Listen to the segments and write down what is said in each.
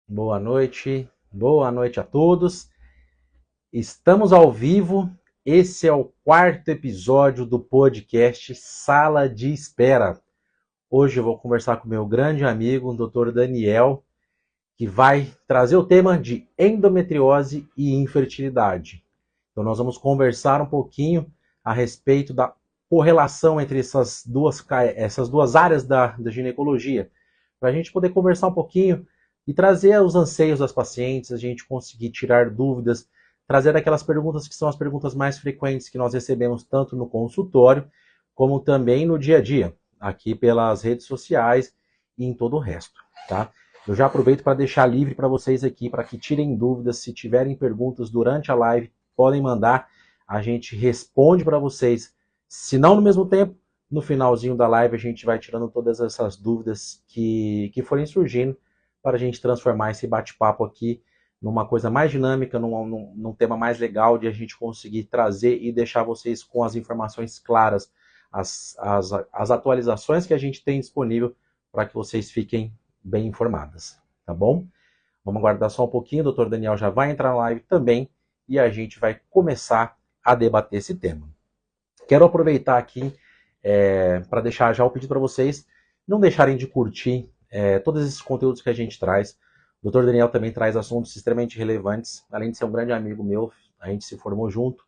boa noite a todos. Estamos ao vivo. Esse é o quarto episódio do podcast Sala de Espera. Hoje eu vou conversar com meu grande amigo, o Dr. Daniel, que vai trazer o tema de endometriose e infertilidade. Então nós vamos conversar um pouquinho a respeito da correlação entre essas duas áreas da ginecologia, para a gente poder conversar um pouquinho e trazer os anseios das pacientes, a gente conseguir tirar dúvidas, trazer aquelas perguntas que são as perguntas mais frequentes que nós recebemos tanto no consultório, como também no dia a dia, aqui pelas redes sociais e em todo o resto, tá? Eu já aproveito para deixar livre para vocês aqui, para que tirem dúvidas, se tiverem perguntas durante a live, podem mandar, a gente responde para vocês, se não no mesmo tempo, no finalzinho da live a gente vai tirando todas essas dúvidas que forem surgindo, para a gente transformar esse bate-papo aqui numa coisa mais dinâmica, num tema mais legal, de a gente conseguir trazer e deixar vocês com as informações claras, as atualizações que a gente tem disponível para que vocês fiquem bem informadas, tá bom? Vamos aguardar só um pouquinho, o doutor Daniel já vai entrar na live também e a gente vai começar a debater esse tema. Quero aproveitar aqui para deixar já o pedido para vocês não deixarem de curtir todos esses conteúdos que a gente traz. O Dr. Daniel também traz assuntos extremamente relevantes, além de ser um grande amigo meu, a gente se formou junto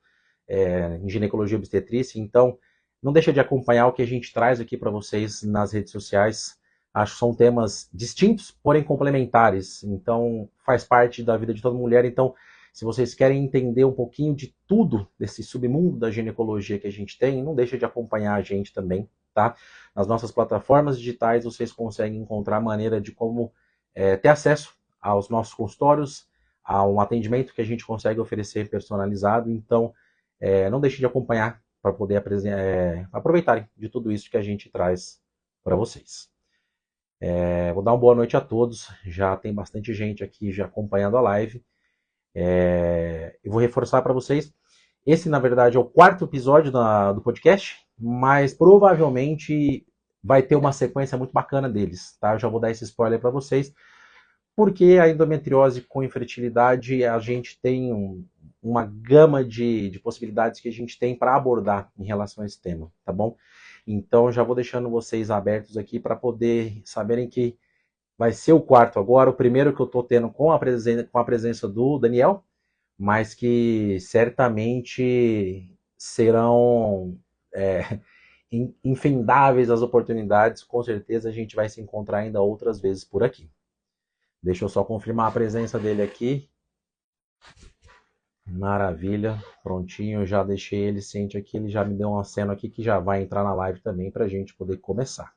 em ginecologia e obstetrícia, então não deixa de acompanhar o que a gente traz aqui para vocês nas redes sociais. Acho que são temas distintos, porém complementares, então faz parte da vida de toda mulher, então se vocês querem entender um pouquinho de tudo desse submundo da ginecologia que a gente tem, não deixa de acompanhar a gente também, tá? Nas nossas plataformas digitais vocês conseguem encontrar maneira de como ter acesso aos nossos consultórios, a um atendimento que a gente consegue oferecer personalizado. Então, não deixe de acompanhar para poder aproveitarem de tudo isso que a gente traz para vocês. Vou dar uma boa noite a todos. Já tem bastante gente aqui já acompanhando a live. Eu vou reforçar para vocês. Esse, na verdade, é o quarto episódio do podcast, mas provavelmente vai ter uma sequência muito bacana deles, tá? Eu já vou dar esse spoiler para vocês, porque a endometriose com infertilidade, a gente tem uma gama de possibilidades que a gente tem para abordar em relação a esse tema, tá bom? Então, já vou deixando vocês abertos aqui para poder saberem que vai ser o quarto agora, o primeiro que eu estou tendo com a presença do Daniel, mas que certamente serão infindáveis as oportunidades. Com certeza a gente vai se encontrar ainda outras vezes por aqui. Deixa eu só confirmar a presença dele aqui. Maravilha, prontinho, já deixei ele ciente aqui, ele já me deu um aceno aqui que já vai entrar na live também para a gente poder começar.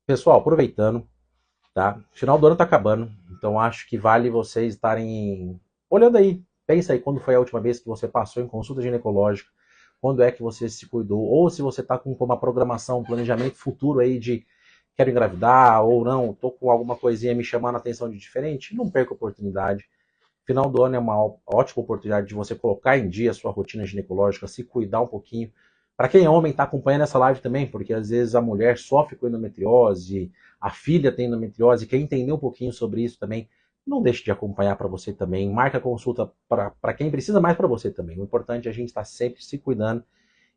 Pessoal, aproveitando, tá? Final do ano tá acabando, então acho que vale vocês estarem olhando aí. Pensa aí quando foi a última vez que você passou em consulta ginecológica, quando é que você se cuidou, ou se você está com uma programação, um planejamento futuro aí de quero engravidar, ou não, estou com alguma coisinha me chamando a atenção de diferente, não perca a oportunidade. Final do ano é uma ótima oportunidade de você colocar em dia a sua rotina ginecológica, se cuidar um pouquinho. Para quem é homem, está acompanhando essa live também, porque às vezes a mulher sofre com endometriose, a filha tem endometriose, quer entender um pouquinho sobre isso também, não deixe de acompanhar para você também. Marca a consulta para quem precisa, mais para você também. O importante é a gente estar sempre se cuidando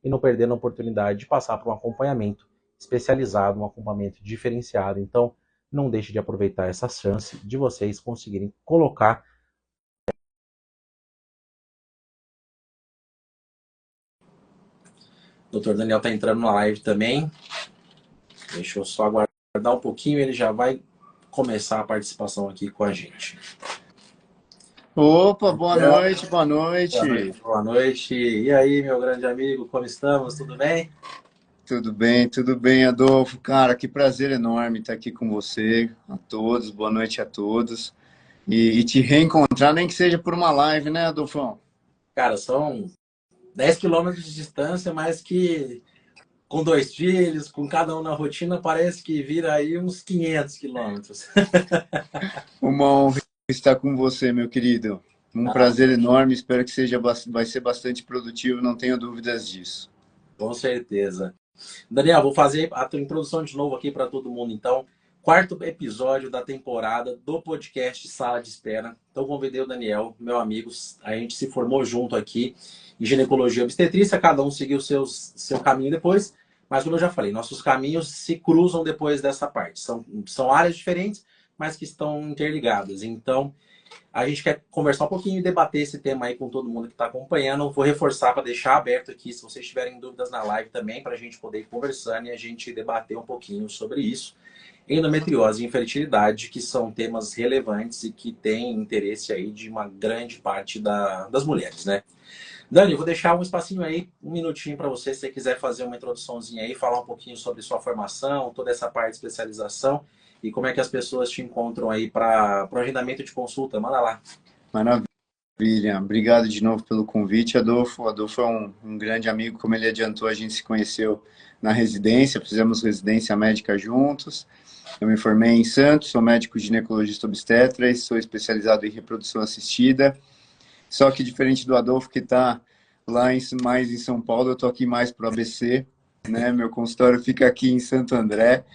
e não perdendo a oportunidade de passar por um acompanhamento especializado, um acompanhamento diferenciado. Então, não deixe de aproveitar essa chance de vocês conseguirem colocar. O Dr. Daniel está entrando na live também. Deixa eu só aguardar um pouquinho, ele já vai começar a participação aqui com a gente. Opa, boa noite, boa noite. Boa noite, boa noite. E aí, meu grande amigo, como estamos? Tudo bem? Tudo bem, Adolfo. Cara, que prazer enorme estar aqui com você, a todos, boa noite a todos. E te reencontrar, nem que seja por uma live, né, Adolfão? Cara, são 10 quilômetros de distância, mas que com 2 filhos, com cada um na rotina, parece que vira aí uns 500 quilômetros. Uma honra estar com você, meu querido. Um prazer enorme, espero que vai ser bastante produtivo, não tenho dúvidas disso. Com certeza. Daniel, vou fazer a tua introdução de novo aqui para todo mundo, então. quarto episódio da temporada do podcast Sala de Espera. Então convidei o Daniel, meu amigo, a gente se formou junto aqui em ginecologia e obstetrícia, cada um seguiu seu caminho depois, mas como eu já falei, nossos caminhos se cruzam depois dessa parte. São áreas diferentes, mas que estão interligadas. Então, a gente quer conversar um pouquinho e debater esse tema aí com todo mundo que está acompanhando. Vou reforçar para deixar aberto aqui, se vocês tiverem dúvidas na live também, para a gente poder ir conversando e a gente debater um pouquinho sobre isso. Endometriose e infertilidade, que são temas relevantes e que têm interesse aí de uma grande parte das mulheres, né? Dani, eu vou deixar um espacinho aí, um minutinho para você, se você quiser fazer uma introduçãozinha aí, falar um pouquinho sobre sua formação, toda essa parte de especialização e como é que as pessoas te encontram aí para o agendamento de consulta. Manda lá. Maravilha. Obrigado de novo pelo convite, Adolfo. Adolfo é um grande amigo, como ele adiantou, a gente se conheceu na residência, fizemos residência médica juntos. Eu me formei em Santos, sou médico ginecologista obstetra e sou especializado em reprodução assistida. Só que diferente do Adolfo, que está lá mais em São Paulo, eu estou aqui mais para o ABC, né? Meu consultório fica aqui em Santo André,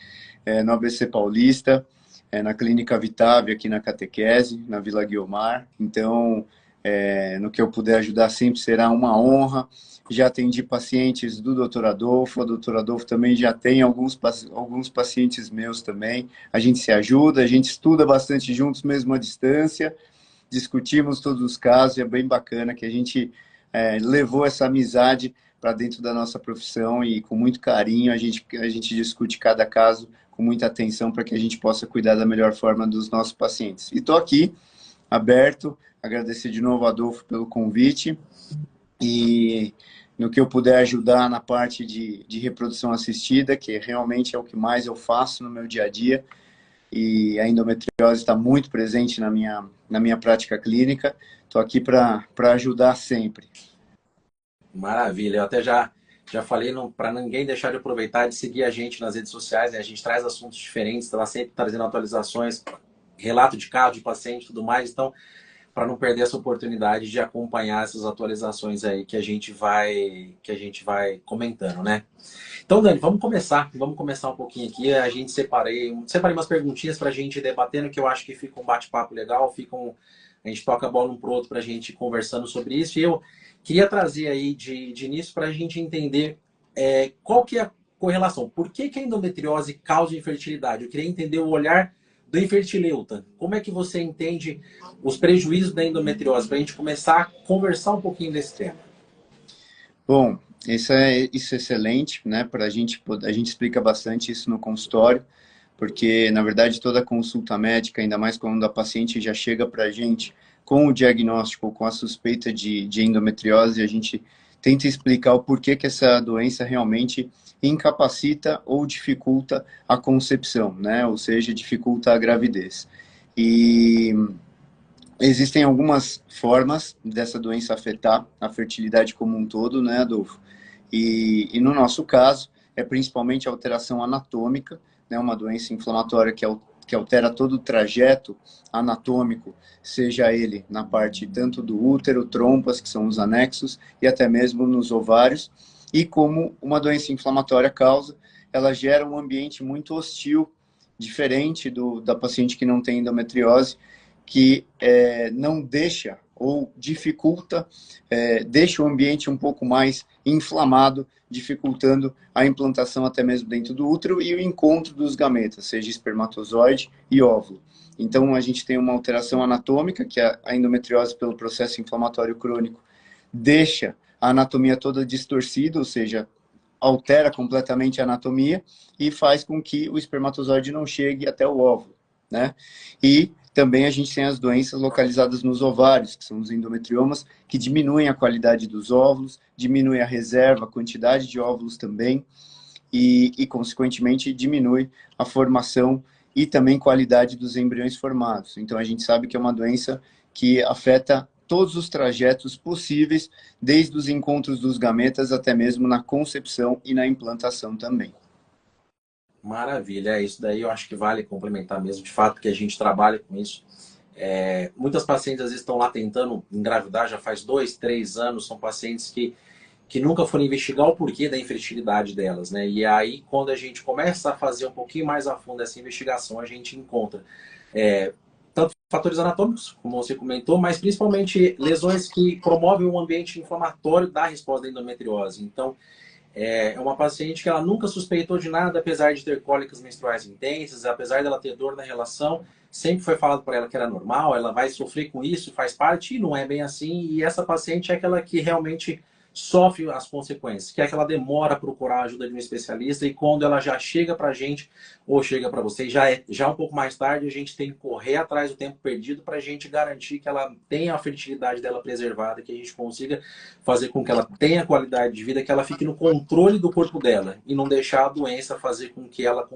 no ABC Paulista, na Clínica Vitave, aqui na Catequese, na Vila Guiomar. Então, no que eu puder ajudar sempre será uma honra. Já atendi pacientes do Dr. Adolfo, a doutora Adolfo também já tem alguns pacientes meus também. A gente se ajuda, a gente estuda bastante juntos, mesmo à distância, discutimos todos os casos, e é bem bacana que a gente levou essa amizade para dentro da nossa profissão e com muito carinho a gente discute cada caso com muita atenção para que a gente possa cuidar da melhor forma dos nossos pacientes. E estou aqui, aberto, agradecer de novo, Adolfo, pelo convite e no que eu puder ajudar na parte de reprodução assistida, que realmente é o que mais eu faço no meu dia a dia, e a endometriose está muito presente na minha prática clínica. Estou aqui para ajudar sempre. Maravilha. Eu até já falei para ninguém deixar de aproveitar de seguir a gente nas redes sociais, né? A gente traz assuntos diferentes, está sempre trazendo atualizações, relato de caso, de paciente e tudo mais. Então, para não perder essa oportunidade de acompanhar essas atualizações aí que a gente vai comentando, né? Então, Dani, vamos começar um pouquinho aqui. Separei umas perguntinhas para a gente ir debatendo, que eu acho que fica um bate-papo legal, a gente toca a bola um pro outro para a gente ir conversando sobre isso. E eu queria trazer aí de início para a gente entender qual que é a correlação. Por que a endometriose causa infertilidade? Eu queria entender o olhar do infertileuta. Como é que você entende os prejuízos da endometriose? Para a gente começar a conversar um pouquinho desse tema. Bom, isso é excelente, né? A gente explica bastante isso no consultório, porque, na verdade, toda consulta médica, ainda mais quando a paciente já chega para a gente com o diagnóstico, com a suspeita de endometriose, a gente tenta explicar o porquê que essa doença realmente incapacita ou dificulta a concepção, né? Ou seja, dificulta a gravidez. E existem algumas formas dessa doença afetar a fertilidade como um todo, né, Adolfo? E no nosso caso, é principalmente a alteração anatômica, né, uma doença inflamatória que altera todo o trajeto anatômico, seja ele na parte tanto do útero, trompas, que são os anexos, e até mesmo nos ovários. E como uma doença inflamatória causa, ela gera um ambiente muito hostil, diferente da paciente que não tem endometriose, que não deixa ou dificulta, deixa o ambiente um pouco mais inflamado, dificultando a implantação até mesmo dentro do útero e o encontro dos gametas, seja espermatozoide e óvulo. Então, a gente tem uma alteração anatômica, que é a endometriose pelo processo inflamatório crônico, deixa a anatomia toda distorcida, ou seja, altera completamente a anatomia e faz com que o espermatozoide não chegue até o óvulo, né? E também a gente tem as doenças localizadas nos ovários, que são os endometriomas, que diminuem a qualidade dos óvulos, diminuem a reserva, a quantidade de óvulos também, e consequentemente, diminui a formação e também qualidade dos embriões formados. Então, a gente sabe que é uma doença que afeta todos os trajetos possíveis, desde os encontros dos gametas até mesmo na concepção e na implantação também. Maravilha, isso daí eu acho que vale complementar mesmo, de fato que a gente trabalha com isso. Muitas pacientes às vezes estão lá tentando engravidar, já faz 2, 3 anos, são pacientes que que nunca foram investigar o porquê da infertilidade delas, né? E aí, quando a gente começa a fazer um pouquinho mais a fundo essa investigação, a gente encontra é, tanto fatores anatômicos, como você comentou, mas principalmente lesões que promovem um ambiente inflamatório da resposta da endometriose. Então, é uma paciente que ela nunca suspeitou de nada, apesar de ter cólicas menstruais intensas, apesar dela ter dor na relação, sempre foi falado para ela que era normal, ela vai sofrer com isso, faz parte, e não é bem assim. E essa paciente é aquela que realmente sofre as consequências, que é que ela demora a procurar a ajuda de um especialista, e quando ela já chega para a gente, ou chega para você, já um pouco mais tarde, a gente tem que correr atrás do tempo perdido para a gente garantir que ela tenha a fertilidade dela preservada, que a gente consiga fazer com que ela tenha qualidade de vida, que ela fique no controle do corpo dela, e não deixar a doença fazer com que ela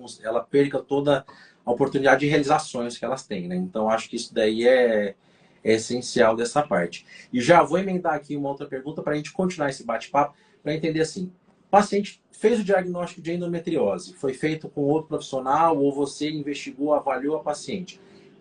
perca toda a oportunidade de realizar sonhos que elas têm, né? Então, acho que isso daí é essencial dessa parte. E já vou emendar aqui uma outra pergunta para a gente continuar esse bate-papo, para entender assim, o paciente fez o diagnóstico de endometriose, foi feito com outro profissional, ou você investigou, avaliou a paciente.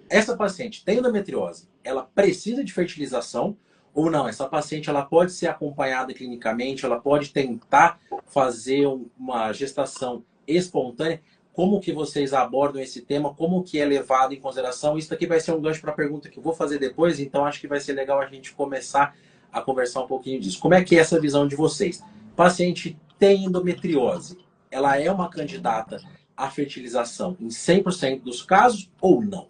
Essa paciente tem endometriose, ela precisa de fertilização ou não? Essa paciente ela pode ser acompanhada clinicamente, ela pode tentar fazer uma gestação espontânea. Como que vocês abordam esse tema? Como que é levado em consideração? Isso daqui vai ser um gancho para a pergunta que eu vou fazer depois, então acho que vai ser legal a gente começar a conversar um pouquinho disso. Como é que é essa visão de vocês? Paciente tem endometriose, ela é uma candidata à fertilização em 100% dos casos ou não?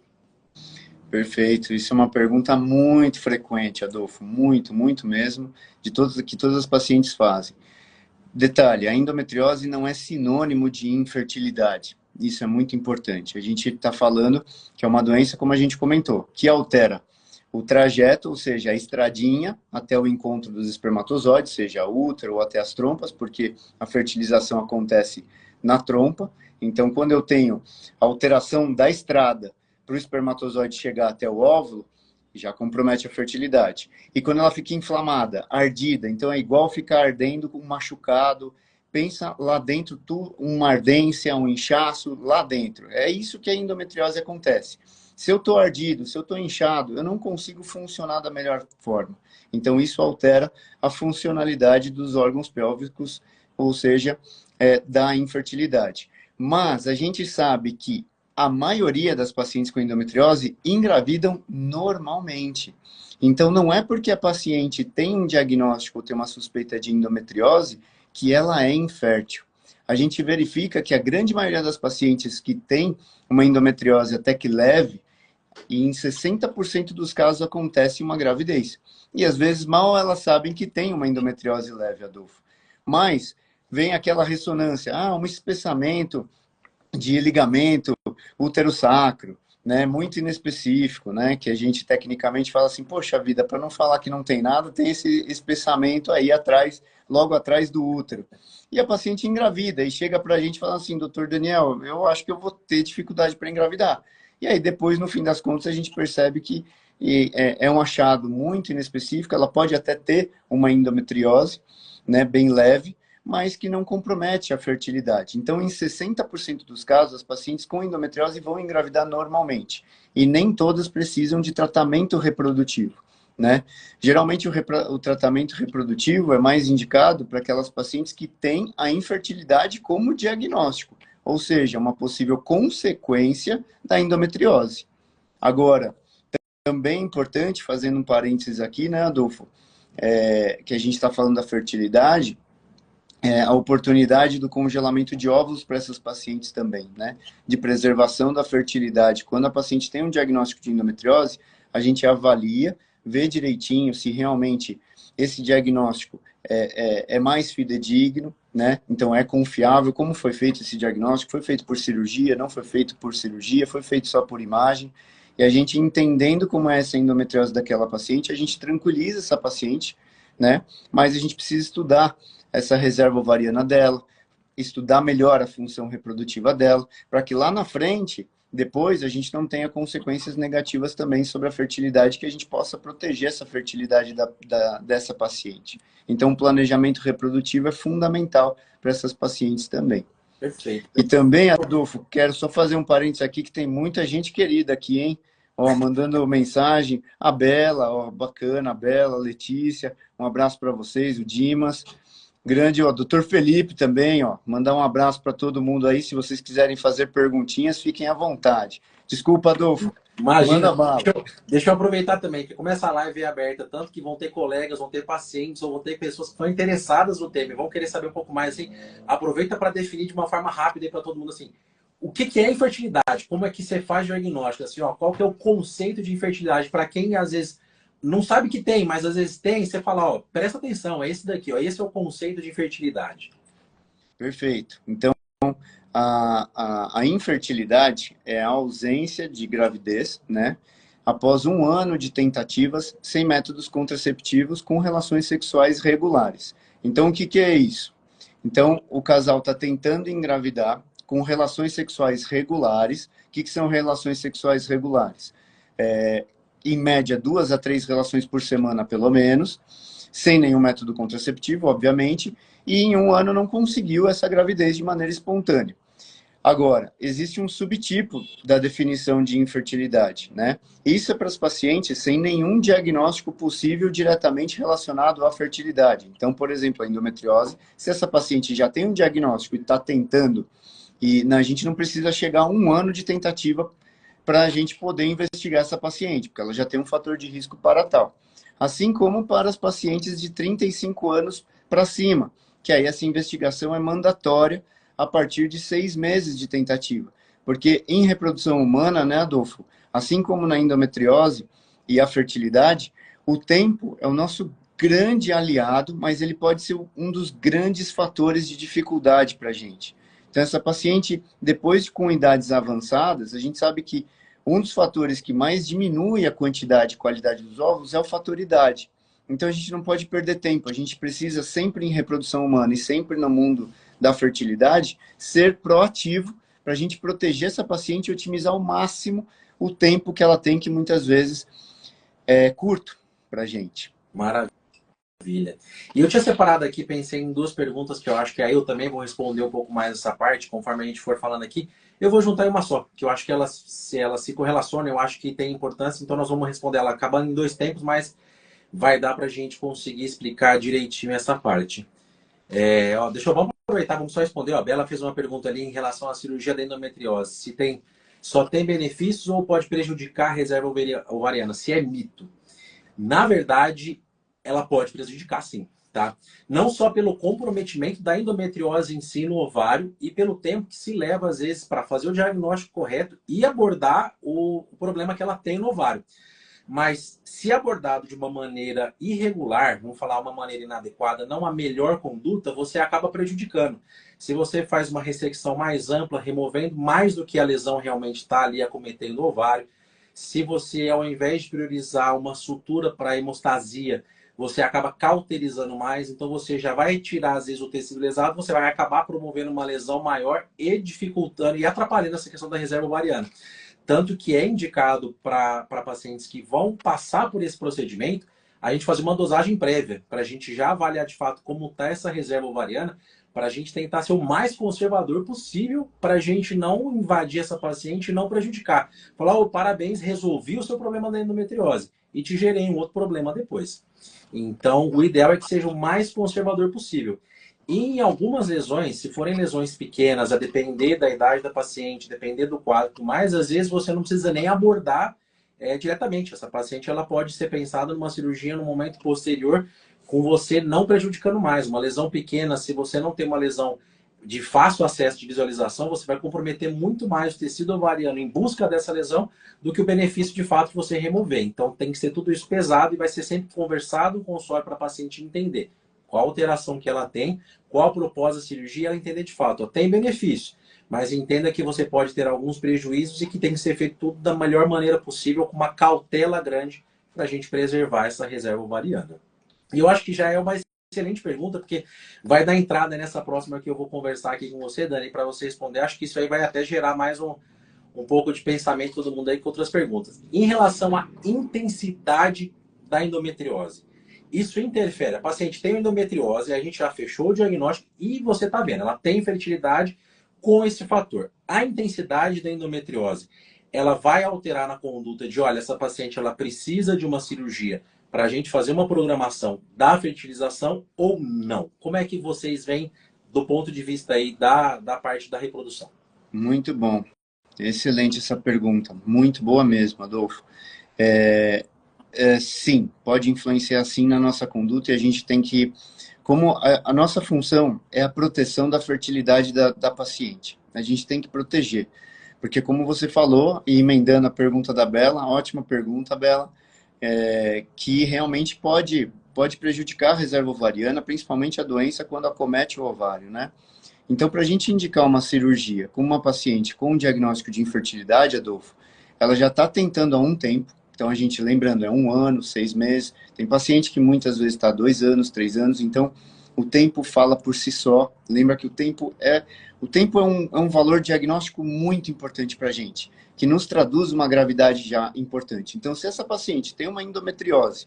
Perfeito. Isso é uma pergunta muito frequente, Adolfo. Muito, muito mesmo, que todas as pacientes fazem. Detalhe, a endometriose não é sinônimo de infertilidade. Isso é muito importante. A gente está falando que é uma doença, como a gente comentou, que altera o trajeto, ou seja, a estradinha até o encontro dos espermatozoides, seja útero ou até as trompas, porque a fertilização acontece na trompa. Então, quando eu tenho alteração da estrada para o espermatozoide chegar até o óvulo, já compromete a fertilidade. E quando ela fica inflamada, ardida, então é igual ficar ardendo com um machucado. Pensa lá dentro, uma ardência, um inchaço lá dentro. É isso que a endometriose acontece. Se eu estou ardido, se eu estou inchado, eu não consigo funcionar da melhor forma. Então isso altera a funcionalidade dos órgãos pélvicos, ou seja, da infertilidade. Mas a gente sabe que a maioria das pacientes com endometriose engravidam normalmente. Então, não é porque a paciente tem um diagnóstico ou tem uma suspeita de endometriose que ela é infértil. A gente verifica que a grande maioria das pacientes que tem uma endometriose até que leve, e em 60% dos casos acontece uma gravidez. E às vezes mal elas sabem que tem uma endometriose leve, Adolfo. Mas vem aquela ressonância, um espessamento de ligamento útero-sacro, né, muito inespecífico, né, que a gente tecnicamente fala assim, poxa vida, para não falar que não tem nada, tem esse espessamento aí atrás, logo atrás do útero. E a paciente engravida e chega para a gente falando assim, doutor Daniel, eu acho que eu vou ter dificuldade para engravidar. E aí depois, no fim das contas, a gente percebe que é um achado muito inespecífico, ela pode até ter uma endometriose, né, bem leve, mas que não compromete a fertilidade. Então, em 60% dos casos, as pacientes com endometriose vão engravidar normalmente. E nem todas precisam de tratamento reprodutivo, né? Geralmente, o tratamento reprodutivo é mais indicado para aquelas pacientes que têm a infertilidade como diagnóstico, ou seja, uma possível consequência da endometriose. Agora, também é importante, fazendo um parênteses aqui, né, Adolfo, que a gente está falando da fertilidade, a oportunidade do congelamento de óvulos para essas pacientes também, né? De preservação da fertilidade. Quando a paciente tem um diagnóstico de endometriose, a gente avalia, vê direitinho se realmente esse diagnóstico é mais fidedigno, né? Então é confiável. Como foi feito esse diagnóstico? Foi feito por cirurgia? Não foi feito por cirurgia? Foi feito só por imagem? E a gente entendendo como é essa endometriose daquela paciente, a gente tranquiliza essa paciente, né? Mas a gente precisa estudar essa reserva ovariana dela, estudar melhor a função reprodutiva dela, para que lá na frente, depois, a gente não tenha consequências negativas também sobre a fertilidade, que a gente possa proteger essa fertilidade dessa paciente. Então, o planejamento reprodutivo é fundamental para essas pacientes também. Perfeito. E também, Adolfo, quero só fazer um parênteses aqui, que tem muita gente querida aqui, hein? Ó, mandando mensagem, a Bela, ó, bacana, a Bela, a Letícia, um abraço para vocês, o Dimas. Grande, ó, doutor Felipe também, ó, mandar um abraço para todo mundo aí. Se vocês quiserem fazer perguntinhas, fiquem à vontade. Desculpa, Adolfo. Manda Imagina, bala. deixa eu aproveitar também, que como essa live é aberta, tanto que vão ter colegas, vão ter pacientes, ou vão ter pessoas que estão interessadas no tema e vão querer saber um pouco mais, assim, aproveita para definir de uma forma rápida para todo mundo, assim, o que é infertilidade? Como é que você faz diagnóstico? Assim, ó, qual que é o conceito de infertilidade? Para quem, às vezes, não sabe que tem, mas às vezes tem, você fala, ó, presta atenção, é esse daqui, ó, esse é o conceito de infertilidade. Perfeito. Então, a infertilidade é a ausência de gravidez, né? Após um ano de tentativas sem métodos contraceptivos com relações sexuais regulares. Então, o que, que é isso? Então, o casal está tentando engravidar com relações sexuais regulares. O que, que são relações sexuais regulares? Em média, 2 a 3 relações por semana, pelo menos, sem nenhum método contraceptivo, obviamente, e em um ano não conseguiu essa gravidez de maneira espontânea. Agora, existe um subtipo da definição de infertilidade, né? Isso é para os pacientes sem nenhum diagnóstico possível diretamente relacionado à fertilidade. Então, por exemplo, a endometriose, se essa paciente já tem um diagnóstico e está tentando, a gente não precisa chegar a um ano de tentativa para a gente poder investigar essa paciente, porque ela já tem um fator de risco para tal. Assim como para as pacientes de 35 anos para cima, que aí essa investigação é mandatória a partir de 6 meses de tentativa. Porque em reprodução humana, né, Adolfo, assim como na endometriose e a fertilidade, o tempo é o nosso grande aliado, mas ele pode ser um dos grandes fatores de dificuldade para a gente. Então, essa paciente, depois de com idades avançadas, a gente sabe que um dos fatores que mais diminui a quantidade e qualidade dos ovos é o fator idade. Então, a gente não pode perder tempo. A gente precisa sempre em reprodução humana e sempre no mundo da fertilidade ser proativo para a gente proteger essa paciente e otimizar ao máximo o tempo que ela tem, que muitas vezes é curto para a gente. Maravilha. E eu tinha separado aqui, pensei em duas perguntas que eu acho que aí eu também vou responder um pouco mais essa parte, conforme a gente for falando aqui. Eu vou juntar em uma só, que eu acho que elas se correlacionam, eu acho que tem importância, então nós vamos responder ela acabando em dois tempos, mas vai dar para a gente conseguir explicar direitinho essa parte. Ó, vamos aproveitar, vamos só responder. Ó, a Bela fez uma pergunta ali em relação à cirurgia da endometriose. Se tem, só tem benefícios ou pode prejudicar a reserva ovariana? Se é mito. Na verdade, ela pode prejudicar sim, tá? Não só pelo comprometimento da endometriose em si no ovário e pelo tempo que se leva, às vezes, para fazer o diagnóstico correto e abordar o problema que ela tem no ovário. Mas se abordado de uma maneira irregular, vamos falar uma maneira inadequada, não a melhor conduta, você acaba prejudicando. Se você faz uma ressecção mais ampla, removendo mais do que a lesão realmente está ali acometendo o ovário, se você, ao invés de priorizar uma sutura para hemostasia, você acaba cauterizando mais, então você já vai tirar, às vezes, o tecido lesado, você vai acabar promovendo uma lesão maior e dificultando e atrapalhando essa questão da reserva ovariana. Tanto que é indicado para pacientes que vão passar por esse procedimento, a gente fazer uma dosagem prévia, para a gente já avaliar de fato como está essa reserva ovariana, para a gente tentar ser o mais conservador possível, para a gente não invadir essa paciente e não prejudicar. Falar, oh, parabéns, resolvi o seu problema da endometriose e te gerei um outro problema depois. Então, o ideal é que seja o mais conservador possível. E em algumas lesões, se forem lesões pequenas, a depender da idade da paciente, depender do quadro, mas às vezes você não precisa nem abordar diretamente. Essa paciente ela pode ser pensada numa cirurgia no momento posterior, com você não prejudicando mais. Uma lesão pequena, se você não tem uma lesão de fácil acesso de visualização, você vai comprometer muito mais o tecido ovariano em busca dessa lesão do que o benefício de fato de você remover. Então tem que ser tudo isso pesado e vai ser sempre conversado com o consultório para a paciente entender qual alteração que ela tem, qual o propósito da cirurgia, ela entender de fato. Ó, tem benefício, mas entenda que você pode ter alguns prejuízos e que tem que ser feito tudo da melhor maneira possível, com uma cautela grande para a gente preservar essa reserva ovariana. E eu acho que já é uma excelente pergunta, porque vai dar entrada nessa próxima que eu vou conversar aqui com você, Dani, para você responder. Acho que isso aí vai até gerar mais um pouco de pensamento todo mundo aí com outras perguntas. Em relação à intensidade da endometriose, isso interfere. A paciente tem endometriose, a gente já fechou o diagnóstico e você está vendo, ela tem fertilidade com esse fator. A intensidade da endometriose, ela vai alterar na conduta de, olha, essa paciente ela precisa de uma cirurgia para a gente fazer uma programação da fertilização ou não? Como é que vocês veem do ponto de vista aí da parte da reprodução? Muito bom. Excelente essa pergunta. Muito boa mesmo, Adolfo. Sim, pode influenciar sim na nossa conduta e a gente tem que, como a nossa função é a proteção da fertilidade da paciente, a gente tem que proteger, porque como você falou, e emendando a pergunta da Bela, ótima pergunta, Bela, que realmente pode prejudicar a reserva ovariana, principalmente a doença quando acomete o ovário, né? Então, para a gente indicar uma cirurgia com uma paciente com um diagnóstico de infertilidade, Adolfo, ela já está tentando há um tempo. Então, a gente, lembrando, é 1 ano, 6 meses. Tem paciente que muitas vezes está 2 anos, 3 anos. Então, o tempo fala por si só. Lembra que o tempo é um valor diagnóstico muito importante para a gente, que nos traduz uma gravidade já importante. Então, se essa paciente tem uma endometriose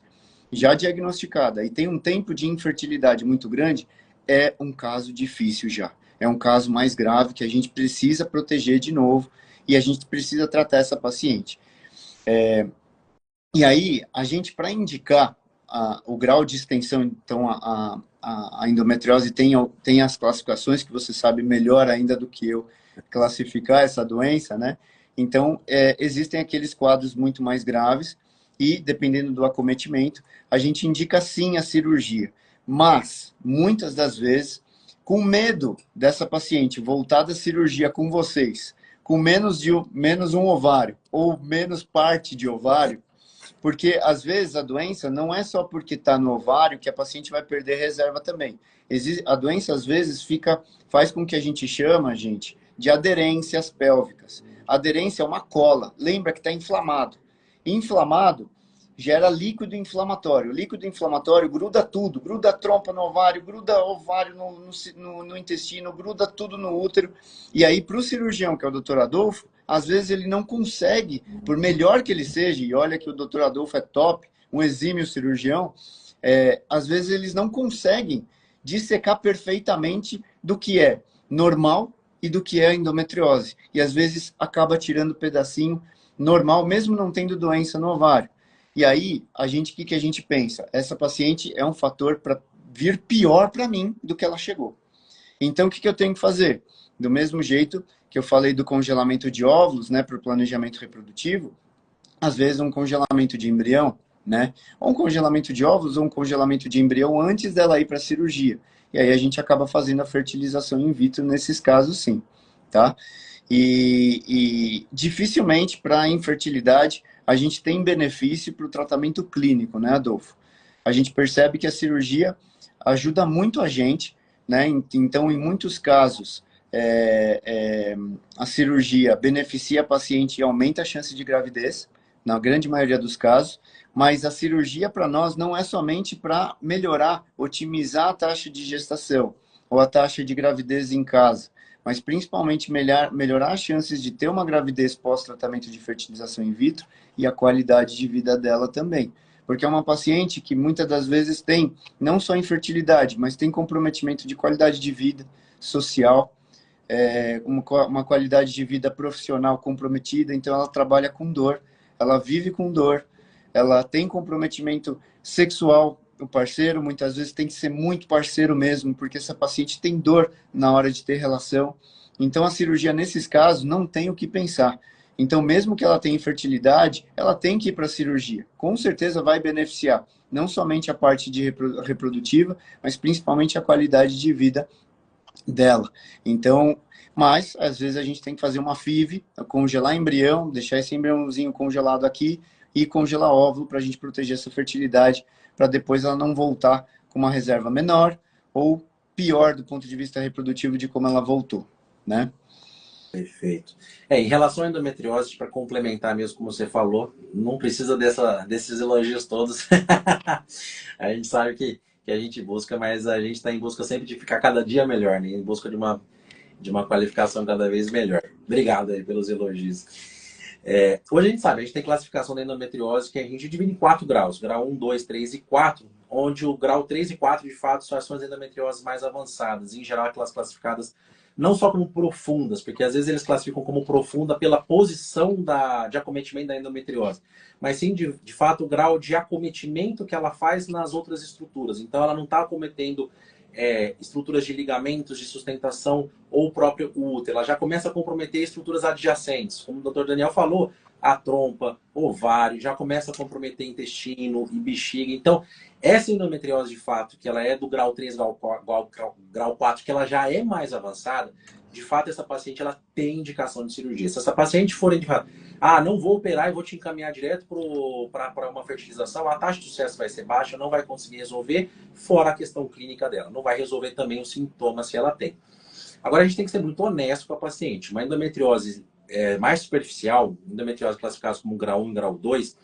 já diagnosticada e tem um tempo de infertilidade muito grande, é um caso difícil já. É um caso mais grave que a gente precisa proteger de novo e a gente precisa tratar essa paciente. E aí, a gente, para indicar o grau de extensão, então a endometriose tem as classificações que você sabe melhor ainda do que eu classificar essa doença, né? Então, existem aqueles quadros muito mais graves e, dependendo do acometimento, a gente indica sim a cirurgia. Mas, muitas das vezes, com medo dessa paciente voltar da cirurgia com vocês, com menos um ovário ou menos parte de ovário, porque às vezes a doença não é só porque está no ovário que a paciente vai perder reserva também. A doença às vezes faz com que a gente chama, gente, de aderências pélvicas. Aderência é uma cola. Lembra que está inflamado. Inflamado gera líquido inflamatório. O líquido inflamatório gruda tudo, gruda a trompa no ovário, gruda ovário no intestino, gruda tudo no útero. E aí, para o cirurgião, que é o doutor Adolfo, às vezes ele não consegue, por melhor que ele seja, e olha que o doutor Adolfo é top, um exímio cirurgião, às vezes eles não conseguem dissecar perfeitamente do que é normal e do que é endometriose. E às vezes acaba tirando pedacinho normal, mesmo não tendo doença no ovário. E aí, o que a gente pensa? Essa paciente é um fator para vir pior para mim do que ela chegou. Então, o que eu tenho que fazer? Do mesmo jeito que eu falei do congelamento de óvulos, né, para o planejamento reprodutivo, às vezes um congelamento de embrião, né, ou um congelamento de óvulos ou um congelamento de embrião antes dela ir para a cirurgia. E aí a gente acaba fazendo a fertilização in vitro nesses casos, sim, tá? E dificilmente para a infertilidade a gente tem benefício para o tratamento clínico, né, Adolfo? A gente percebe que a cirurgia ajuda muito a gente, né? Então, em muitos casos, a cirurgia beneficia a paciente e aumenta a chance de gravidez, na grande maioria dos casos, mas a cirurgia para nós não é somente para melhorar, otimizar a taxa de gestação ou a taxa de gravidez em casa, mas principalmente melhorar as chances de ter uma gravidez pós-tratamento de fertilização in vitro e a qualidade de vida dela também. Porque é uma paciente que muitas das vezes tem não só infertilidade, mas tem comprometimento de qualidade de vida social, uma qualidade de vida profissional comprometida, então ela trabalha com dor, ela vive com dor, ela tem comprometimento sexual, o parceiro muitas vezes tem que ser muito parceiro mesmo, porque essa paciente tem dor na hora de ter relação. Então a cirurgia nesses casos não tem o que pensar. Então mesmo que ela tenha infertilidade, ela tem que ir para a cirurgia. Com certeza vai beneficiar não somente a parte de reprodutiva, mas principalmente a qualidade de vida dela. Então, mas às vezes a gente tem que fazer uma FIV, congelar embrião, deixar esse embriãozinho congelado aqui e congelar óvulo para a gente proteger essa fertilidade, para depois ela não voltar com uma reserva menor ou pior do ponto de vista reprodutivo de como ela voltou, né? Perfeito. Em relação à endometriose, para complementar mesmo como você falou, não precisa desses elogios todos. A gente sabe que a gente busca, mas a gente está em busca sempre de ficar cada dia melhor, né? Em busca de uma qualificação cada vez melhor. Obrigado aí pelos elogios. Hoje a gente sabe, a gente tem classificação da endometriose que a gente divide em 4 graus, grau 1, 2, 3 e 4, onde o grau 3 e 4 de fato são as endometrioses mais avançadas, em geral aquelas classificadas não só como profundas, porque às vezes eles classificam como profunda pela posição de acometimento da endometriose, mas sim, de fato, o grau de acometimento que ela faz nas outras estruturas. Então, ela não está acometendo estruturas de ligamentos, de sustentação ou o próprio útero. Ela já começa a comprometer estruturas adjacentes. Como o Dr. Daniel falou, a trompa, ovário, já começa a comprometer intestino e bexiga. Então, essa endometriose, de fato, que ela é do grau 3, grau 4, que ela já é mais avançada, de fato, essa paciente ela tem indicação de cirurgia. Se essa paciente for indicada, não vou operar e vou te encaminhar direto para uma fertilização, a taxa de sucesso vai ser baixa, não vai conseguir resolver, fora a questão clínica dela. Não vai resolver também os sintomas que ela tem. Agora, a gente tem que ser muito honesto com a paciente. Uma endometriose mais superficial, endometriose classificada como grau 1 e grau 2,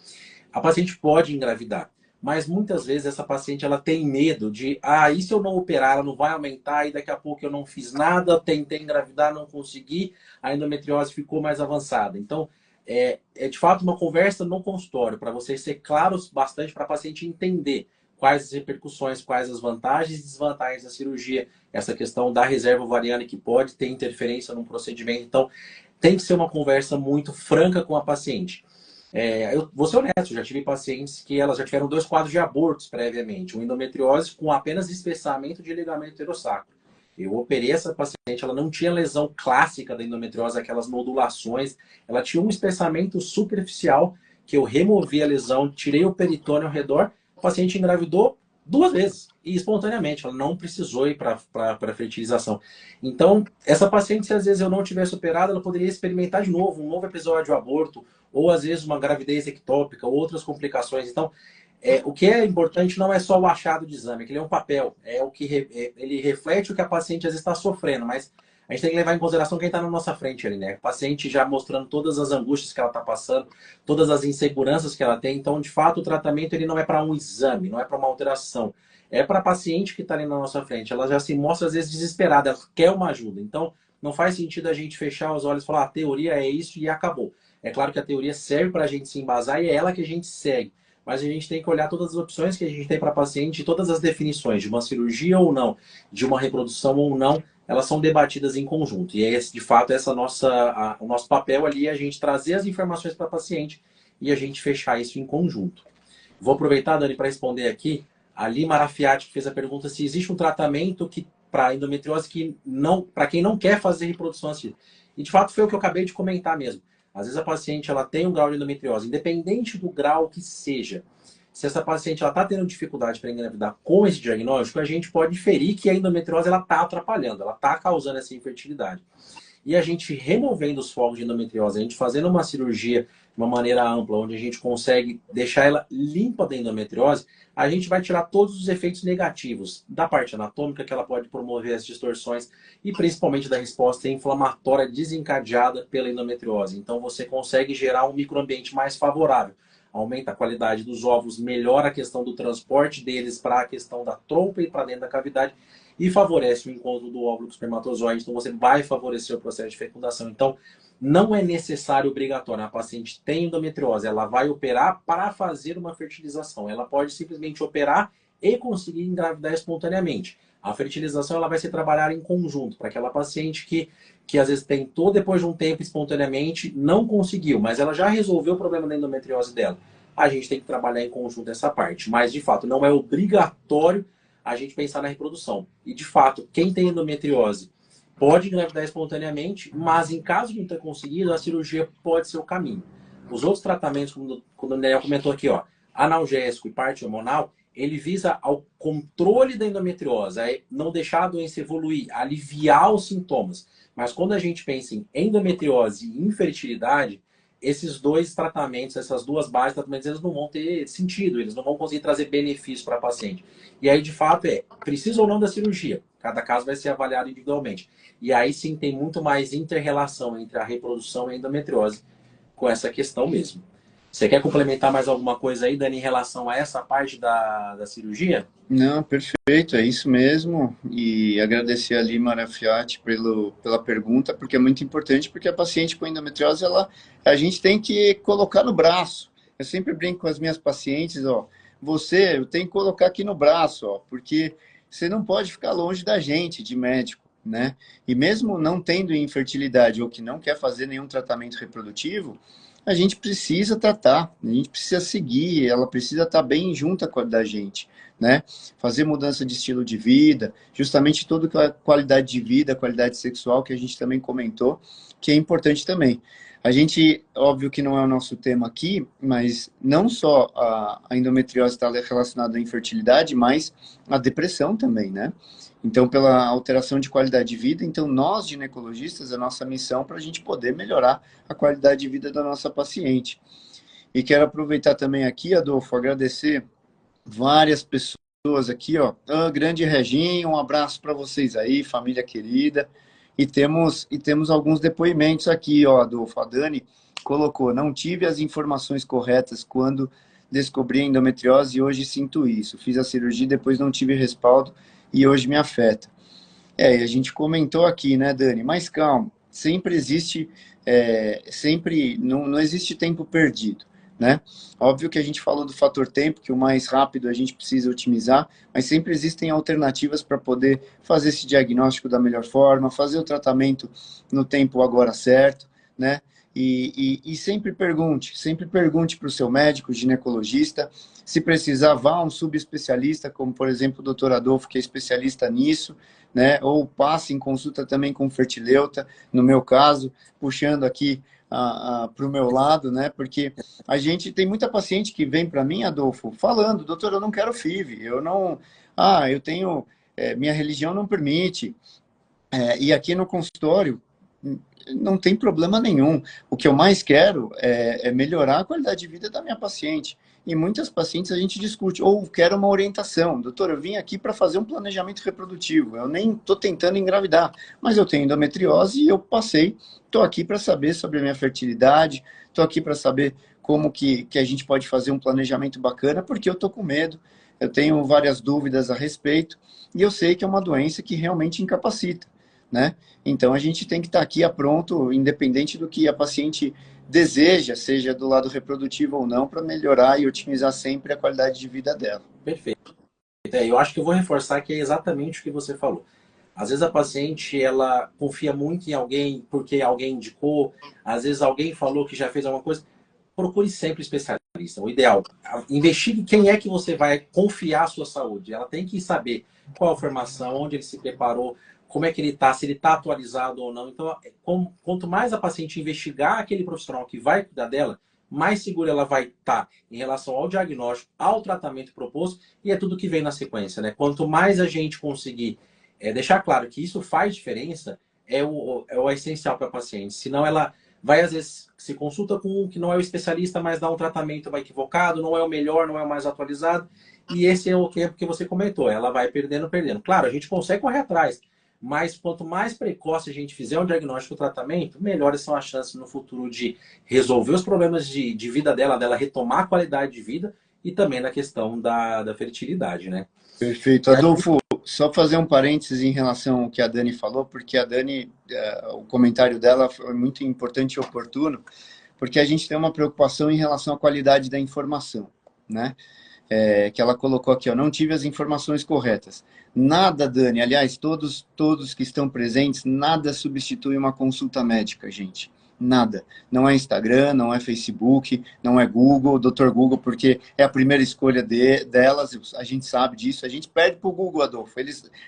a paciente pode engravidar. Mas muitas vezes essa paciente ela tem medo de, e se eu não operar, ela não vai aumentar e daqui a pouco eu não fiz nada, tentei engravidar, não consegui, a endometriose ficou mais avançada. Então, é de fato uma conversa no consultório, para vocês ser claros bastante para a paciente entender quais as repercussões, quais as vantagens e desvantagens da cirurgia, essa questão da reserva ovariana que pode ter interferência no procedimento. Então, tem que ser uma conversa muito franca com a paciente. Eu vou ser honesto, já tive pacientes que elas já tiveram 2 quadros de abortos previamente, uma endometriose com apenas espessamento de ligamento uterosacro. Eu operei essa paciente, ela não tinha lesão clássica da endometriose, aquelas nodulações, ela tinha um espessamento superficial que eu removi a lesão, tirei o peritônio ao redor, a paciente engravidou 2 vezes e espontaneamente, ela não precisou ir para a fertilização. Então, essa paciente, se às vezes eu não tivesse operado, ela poderia experimentar de novo, um novo episódio de aborto, ou às vezes uma gravidez ectópica, ou outras complicações. Então, o que é importante não é só o achado de exame, que ele é um papel, ele reflete o que a paciente às vezes está sofrendo, mas a gente tem que levar em consideração quem está na nossa frente ali, né? O paciente já mostrando todas as angústias que ela está passando, todas as inseguranças que ela tem. Então, de fato, o tratamento ele não é para um exame, não é para uma alteração. É para a paciente que está ali na nossa frente. Ela já se mostra, às vezes, desesperada, ela quer uma ajuda. Então, não faz sentido a gente fechar os olhos e falar, a teoria é isso e acabou. É claro que a teoria serve para a gente se embasar e é ela que a gente segue. Mas a gente tem que olhar todas as opções que a gente tem para a paciente, todas as definições de uma cirurgia ou não, de uma reprodução ou não, elas são debatidas em conjunto. E de fato, o nosso papel ali é a gente trazer as informações para a paciente e a gente fechar isso em conjunto. Vou aproveitar, Dani, para responder aqui. A Lima Arafiati fez a pergunta se existe um tratamento para endometriose que não, para quem não quer fazer reprodução assistida. E de fato foi o que eu acabei de comentar mesmo. Às vezes a paciente ela tem um grau de endometriose, independente do grau que seja. Se essa paciente está tendo dificuldade para engravidar com esse diagnóstico, a gente pode inferir que a endometriose está atrapalhando, ela está causando essa infertilidade. E a gente removendo os focos de endometriose, a gente fazendo uma cirurgia de uma maneira ampla, onde a gente consegue deixar ela limpa da endometriose, a gente vai tirar todos os efeitos negativos da parte anatômica, que ela pode promover as distorções, e principalmente da resposta inflamatória desencadeada pela endometriose. Então você consegue gerar um microambiente mais favorável. Aumenta a qualidade dos ovos, melhora a questão do transporte deles para a questão da trompa e para dentro da cavidade, e favorece o encontro do óvulo com o espermatozoide. Então, você vai favorecer o processo de fecundação. Então, não é necessário obrigatório. A paciente tem endometriose, ela vai operar para fazer uma fertilização. Ela pode simplesmente operar e conseguir engravidar espontaneamente. A fertilização ela vai ser trabalhada em conjunto para aquela paciente que às vezes tentou depois de um tempo espontaneamente, não conseguiu, mas ela já resolveu o problema da endometriose dela. A gente tem que trabalhar em conjunto essa parte. Mas, de fato, não é obrigatório a gente pensar na reprodução. E, de fato, quem tem endometriose pode engravidar espontaneamente, mas em caso de não ter conseguido, a cirurgia pode ser o caminho. Os outros tratamentos, como o Daniel comentou aqui, analgésico e parte hormonal, ele visa ao controle da endometriose, não deixar a doença evoluir, aliviar os sintomas. Mas quando a gente pensa em endometriose e infertilidade, esses dois tratamentos, essas duas bases de tratamentos, eles não vão ter sentido, eles não vão conseguir trazer benefício para a paciente. E aí, de fato, precisa ou não da cirurgia. Cada caso vai ser avaliado individualmente. E aí sim tem muito mais inter-relação entre a reprodução e a endometriose com essa questão mesmo. Você quer complementar mais alguma coisa aí, Dani, em relação a essa parte da cirurgia? Não, perfeito, é isso mesmo. E agradecer a Lima Arafiati pela pergunta, porque é muito importante, porque a paciente com endometriose, a gente tem que colocar no braço. Eu sempre brinco com as minhas pacientes, eu tenho que colocar aqui no braço, porque você não pode ficar longe da gente, de médico. né? E mesmo não tendo infertilidade ou que não quer fazer nenhum tratamento reprodutivo, a gente precisa tratar, a gente precisa seguir, ela precisa estar bem junta da gente, né? Fazer mudança de estilo de vida, justamente toda a qualidade de vida, qualidade sexual que a gente também comentou, que é importante também. A gente, óbvio que não é o nosso tema aqui, mas não só a endometriose está relacionada à infertilidade, mas a depressão também, né? Então, pela alteração de qualidade de vida, então nós, ginecologistas, a nossa missão para a gente poder melhorar a qualidade de vida da nossa paciente. E quero aproveitar também aqui, Adolfo, agradecer várias pessoas aqui, ó. Ah, grande Reginho, um abraço para vocês aí, família querida. E temos alguns depoimentos aqui, ó, Adolfo. A Dani colocou: não tive as informações corretas quando descobri a endometriose e hoje sinto isso. Fiz a cirurgia e depois não tive respaldo e hoje me afeta. E a gente comentou aqui, né, Dani? Mas calma, sempre existe, sempre não existe tempo perdido, né? Óbvio que a gente falou do fator tempo, que o mais rápido a gente precisa otimizar, mas sempre existem alternativas para poder fazer esse diagnóstico da melhor forma, fazer o tratamento no tempo agora certo, né? E sempre pergunte para o seu médico, ginecologista, se precisar, vá a um subespecialista, como por exemplo o doutor Adolfo, que é especialista nisso, né? Ou passe em consulta também com o fertileuta, no meu caso, puxando aqui para o meu lado, né? Porque a gente tem muita paciente que vem para mim, Adolfo, falando: doutor, eu não quero FIV, eu não, eu tenho, minha religião não permite. E aqui no consultório não tem problema nenhum. O que eu mais quero é melhorar a qualidade de vida da minha paciente. E muitas pacientes a gente discute, ou quero uma orientação. Doutor, eu vim aqui para fazer um planejamento reprodutivo, eu nem estou tentando engravidar, mas eu tenho endometriose e eu passei, estou aqui para saber sobre a minha fertilidade, estou aqui para saber como que a gente pode fazer um planejamento bacana, porque eu estou com medo, eu tenho várias dúvidas a respeito, e eu sei que é uma doença que realmente incapacita, né? Então a gente tem que estar aqui pronto, independente do que a paciente deseja, seja do lado reprodutivo ou não, para melhorar e otimizar sempre a qualidade de vida dela. Perfeito. Eu acho que eu vou reforçar que é exatamente o que você falou. Às vezes a paciente ela confia muito em alguém porque alguém indicou, às vezes alguém falou que já fez alguma coisa. Procure sempre especialista. O ideal, investigue quem é que você vai confiar a sua saúde. Ela tem que saber qual a formação, onde ele se preparou, como é que ele está, se ele está atualizado ou não. Então, quanto mais a paciente investigar aquele profissional que vai cuidar dela, mais segura ela vai estar em relação ao diagnóstico, ao tratamento proposto, e é tudo que vem na sequência, né? Quanto mais a gente conseguir deixar claro que isso faz diferença, é o essencial para a paciente. Senão ela vai, às vezes, se consulta com um que não é o especialista, mas dá um tratamento equivocado, não é o melhor, não é o mais atualizado, e esse é o tempo que você comentou, ela vai perdendo, perdendo. Claro, a gente consegue correr atrás, mas quanto mais precoce a gente fizer o diagnóstico e o tratamento, melhores são as chances no futuro de resolver os problemas de vida dela retomar a qualidade de vida e também na questão da fertilidade, né? Perfeito. E aí, Adolfo, só fazer um parênteses em relação ao que a Dani falou, porque a Dani, o comentário dela foi muito importante e oportuno, porque a gente tem uma preocupação em relação à qualidade da informação, né? Que ela colocou aqui, ó, não tive as informações corretas. Nada, Dani, aliás, todos que estão presentes, nada substitui uma consulta médica, gente. Nada. Não é Instagram, não é Facebook, não é Google, Dr. Google, porque é a primeira escolha delas, a gente sabe disso. A gente pede para o Google, Adolfo.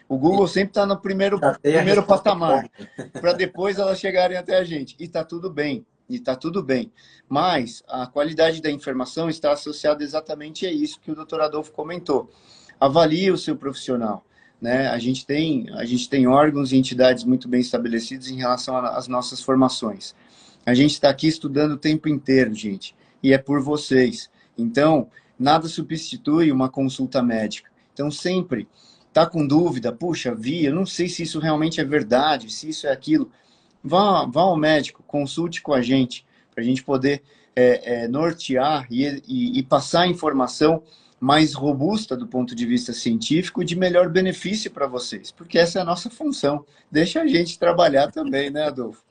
O Google sempre está no já tem a primeiro resposta patamar, pronta. para depois elas chegarem até a gente. E está tudo bem. E está tudo bem. Mas a qualidade da informação está associada exatamente a isso que o doutor Adolfo comentou. Avalie o seu profissional. Né? A gente tem órgãos e entidades muito bem estabelecidos em relação às nossas formações. A gente está aqui estudando o tempo inteiro, gente, e é por vocês. Então, nada substitui uma consulta médica. Então, sempre tá com dúvida, puxa, eu não sei se isso realmente é verdade, se isso é aquilo. Vá ao médico, consulte com a gente, para a gente poder nortear e passar a informação mais robusta do ponto de vista científico e de melhor benefício para vocês, porque essa é a nossa função. Deixa a gente trabalhar também, né, Adolfo?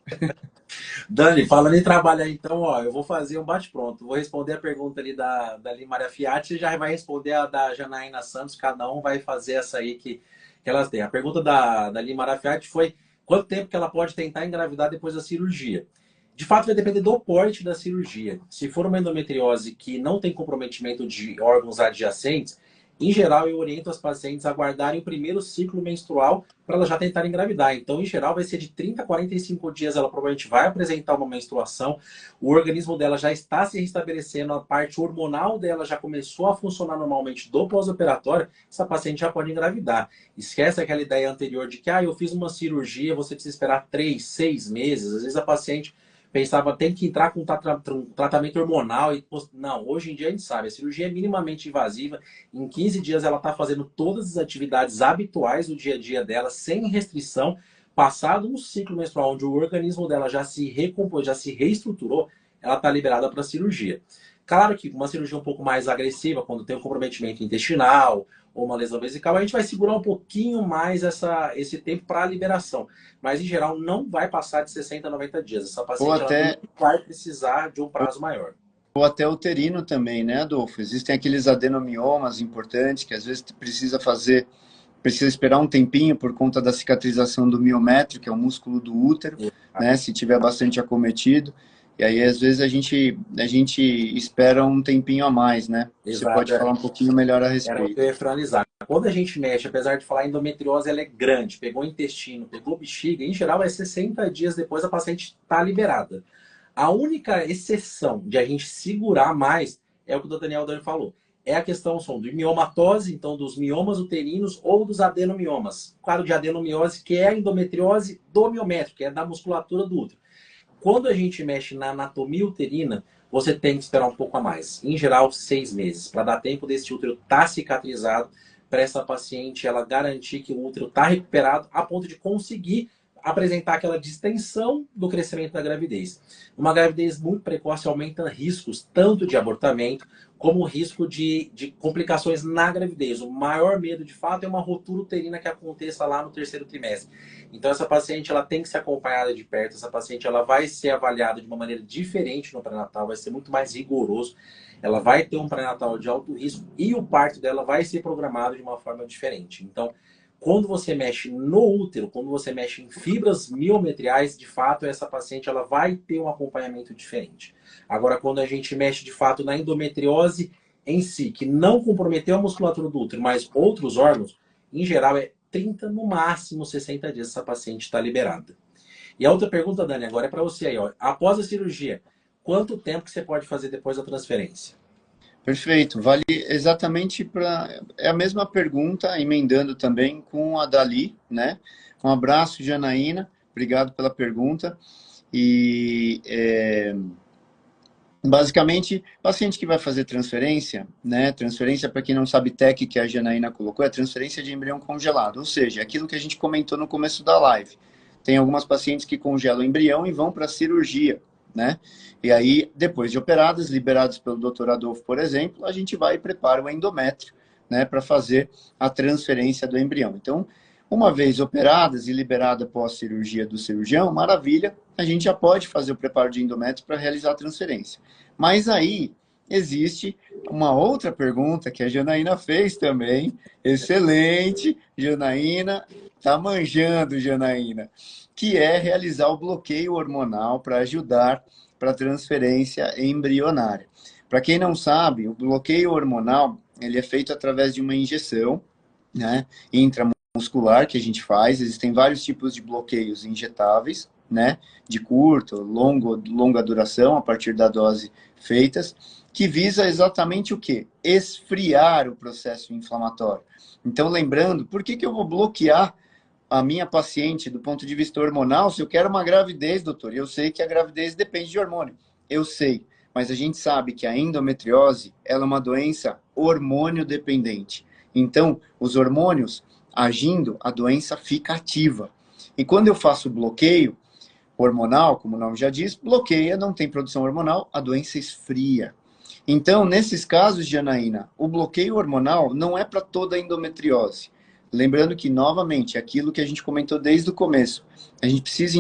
Dani, falando em trabalho aí, então, ó, eu vou fazer um bate-pronto. Vou responder a pergunta ali da Limária Fiat, e já vai responder a da Janaína Santos. Cada um vai fazer essa aí que que elas têm. A pergunta da Lima Arafiati foi quanto tempo que ela pode tentar engravidar depois da cirurgia. De fato, vai depender do porte da cirurgia. Se for uma endometriose que não tem comprometimento de órgãos adjacentes, em geral, eu oriento as pacientes a guardarem o primeiro ciclo menstrual para elas já tentarem engravidar. Então, em geral, vai ser de 30 a 45 dias, ela provavelmente vai apresentar uma menstruação, o organismo dela já está se restabelecendo, a parte hormonal dela já começou a funcionar normalmente do pós-operatório, essa paciente já pode engravidar. Esquece aquela ideia anterior de que eu fiz uma cirurgia, você precisa esperar 3, 6 meses. Às vezes a paciente pensava, tem que entrar com tratamento hormonal. Não, hoje em dia a gente sabe, a cirurgia é minimamente invasiva. Em 15 dias ela está fazendo todas as atividades habituais do dia a dia dela, sem restrição. Passado um ciclo menstrual onde o organismo dela já se recompôs, já se reestruturou, ela está liberada para cirurgia. Claro que uma cirurgia um pouco mais agressiva, quando tem um comprometimento intestinal ou uma lesão vesical, a gente vai segurar um pouquinho mais esse tempo para a liberação. Mas, em geral, não vai passar de 60 a 90 dias. Essa Ou paciente ela até, não vai precisar de um prazo maior. ou até uterino também, né, Adolfo? Existem aqueles adenomiomas importantes que às vezes precisa esperar um tempinho por conta da cicatrização do miométrio, que é o músculo do útero, né, se tiver bastante acometido. E aí, às vezes, a gente espera um tempinho a mais, né? Você Exato. pode falar um pouquinho melhor a Era o que respeito. eu ia finalizar. Quando a gente mexe, apesar de falar endometriose, ela é grande, pegou intestino, pegou bexiga, em geral é 60 dias depois a paciente está liberada. A única exceção de a gente segurar mais é o que o Daniel Dani falou. É a questão do miomatose, então dos miomas uterinos ou dos adenomiomas. Claro, de adenomiose, que é a endometriose do miométrio, que é da musculatura do útero. Quando a gente mexe na anatomia uterina, você tem que esperar um pouco a mais. Em geral, 6 meses, para dar tempo desse útero estar cicatrizado, para essa paciente ela garantir que o útero está recuperado a ponto de conseguir apresentar aquela distensão do crescimento da gravidez. Uma gravidez muito precoce aumenta riscos tanto de abortamento como o risco de complicações na gravidez. O maior medo, de fato, é uma ruptura uterina que aconteça lá no terceiro trimestre. Então, essa paciente ela tem que ser acompanhada de perto. Essa paciente ela vai ser avaliada de uma maneira diferente no pré-natal, vai ser muito mais rigoroso. Ela vai ter um pré-natal de alto risco e o parto dela vai ser programado de uma forma diferente. Então, quando você mexe no útero, quando você mexe em fibras miometriais, de fato, essa paciente ela vai ter um acompanhamento diferente. Agora, quando a gente mexe, de fato, na endometriose em si, que não comprometeu a musculatura do útero, mas outros órgãos, em geral, é 30, no máximo 60 dias essa paciente está liberada. E a outra pergunta, Dani, agora é para você aí. Ó. Após a cirurgia, quanto tempo que você pode fazer depois da transferência? Perfeito, vale exatamente para. É a mesma pergunta, emendando também com a Dali, né? Um abraço, Janaína, obrigado pela pergunta. E basicamente, paciente que vai fazer transferência, né? Transferência, para quem não sabe, TEC, que a Janaína colocou, é transferência de embrião congelado, ou seja, aquilo que a gente comentou no começo da live. Tem algumas pacientes que congelam o embrião e vão para a cirurgia, né? E aí, depois de operadas, liberados pelo Dr. Adolfo, por exemplo, a gente vai e prepara o endométrio, né, para fazer a transferência do embrião. Então, uma vez operadas e liberada pós-cirurgia do cirurgião, maravilha, a gente já pode fazer o preparo de endométrio para realizar a transferência. Mas aí existe uma outra pergunta que a Janaína fez também. Excelente, Janaína, tá manjando, Janaína, que é realizar o bloqueio hormonal para ajudar para a transferência embrionária. Para quem não sabe, o bloqueio hormonal ele é feito através de uma injeção, né, intramuscular que a gente faz. Existem vários tipos de bloqueios injetáveis, né, de curta, longa duração, a partir da dose feitas, que visa exatamente o quê? Esfriar o processo inflamatório. Então, lembrando, por que eu vou bloquear a minha paciente do ponto de vista hormonal se eu quero uma gravidez, doutor? Eu sei que a gravidez depende de hormônio. Eu sei, mas a gente sabe que a endometriose ela é uma doença hormônio dependente. Então, os hormônios agindo, a doença fica ativa. E quando eu faço bloqueio hormonal, como o nome já diz, bloqueia, não tem produção hormonal, a doença esfria. Então, nesses casos, Janaína, o bloqueio hormonal não é para toda a endometriose. Lembrando que, novamente, aquilo que a gente comentou desde o começo, a gente precisa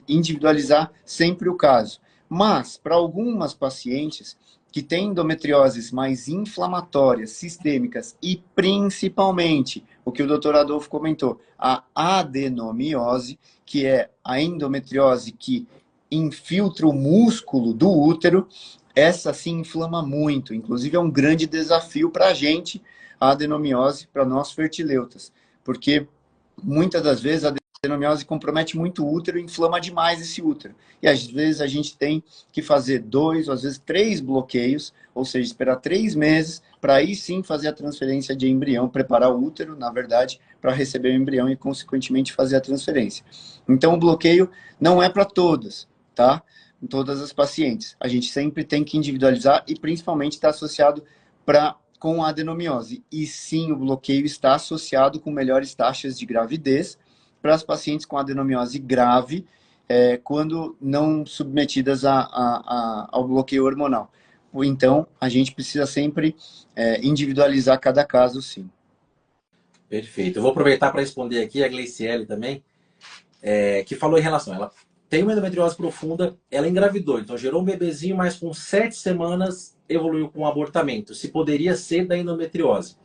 individualizar sempre o caso. Mas, para algumas pacientes que têm endometrioses mais inflamatórias, sistêmicas e principalmente, o que o doutor Adolfo comentou, a adenomiose, que é a endometriose que infiltra o músculo do útero, essa sim inflama muito. Inclusive é um grande desafio para a gente, a adenomiose, para nós fertileutas, porque muitas das vezes a adenomiose compromete muito o útero e inflama demais esse útero. E às vezes a gente tem que fazer 2, ou às vezes 3 bloqueios, ou seja, esperar 3 meses para aí sim fazer a transferência de embrião, preparar o útero, na verdade, para receber o embrião e, consequentemente, fazer a transferência. Então, o bloqueio não é para todas, tá? Em todas as pacientes. A gente sempre tem que individualizar e, principalmente, está associado com a adenomiose. E sim, o bloqueio está associado com melhores taxas de gravidez para as pacientes com adenomiose grave, quando não submetidas ao bloqueio hormonal. Então, a gente precisa sempre individualizar cada caso, sim. Perfeito. Eu vou aproveitar para responder aqui a Gleiciele também, que falou em relação. Ela tem uma endometriose profunda, ela engravidou, então gerou um bebezinho, mas com 7 semanas evoluiu com um abortamento. Se poderia ser da endometriose?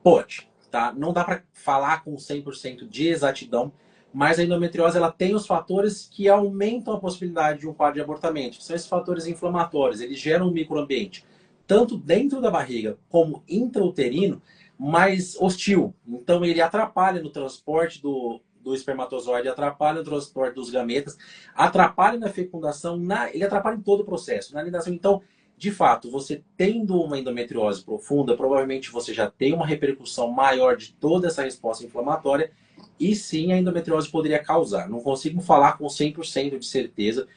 Pode, tá? Não dá para falar com 100% de exatidão, mas a endometriose ela tem os fatores que aumentam a possibilidade de um quadro de abortamento. São esses fatores inflamatórios, eles geram um microambiente, tanto dentro da barriga como intrauterino, mais hostil. Então ele atrapalha no transporte do espermatozoide, atrapalha no transporte dos gametas, atrapalha na fecundação, ele atrapalha em todo o processo, na nidação. Então, de fato, você tendo uma endometriose profunda, provavelmente você já tem uma repercussão maior de toda essa resposta inflamatória e sim a endometriose poderia causar. Não consigo falar com 100% de certeza.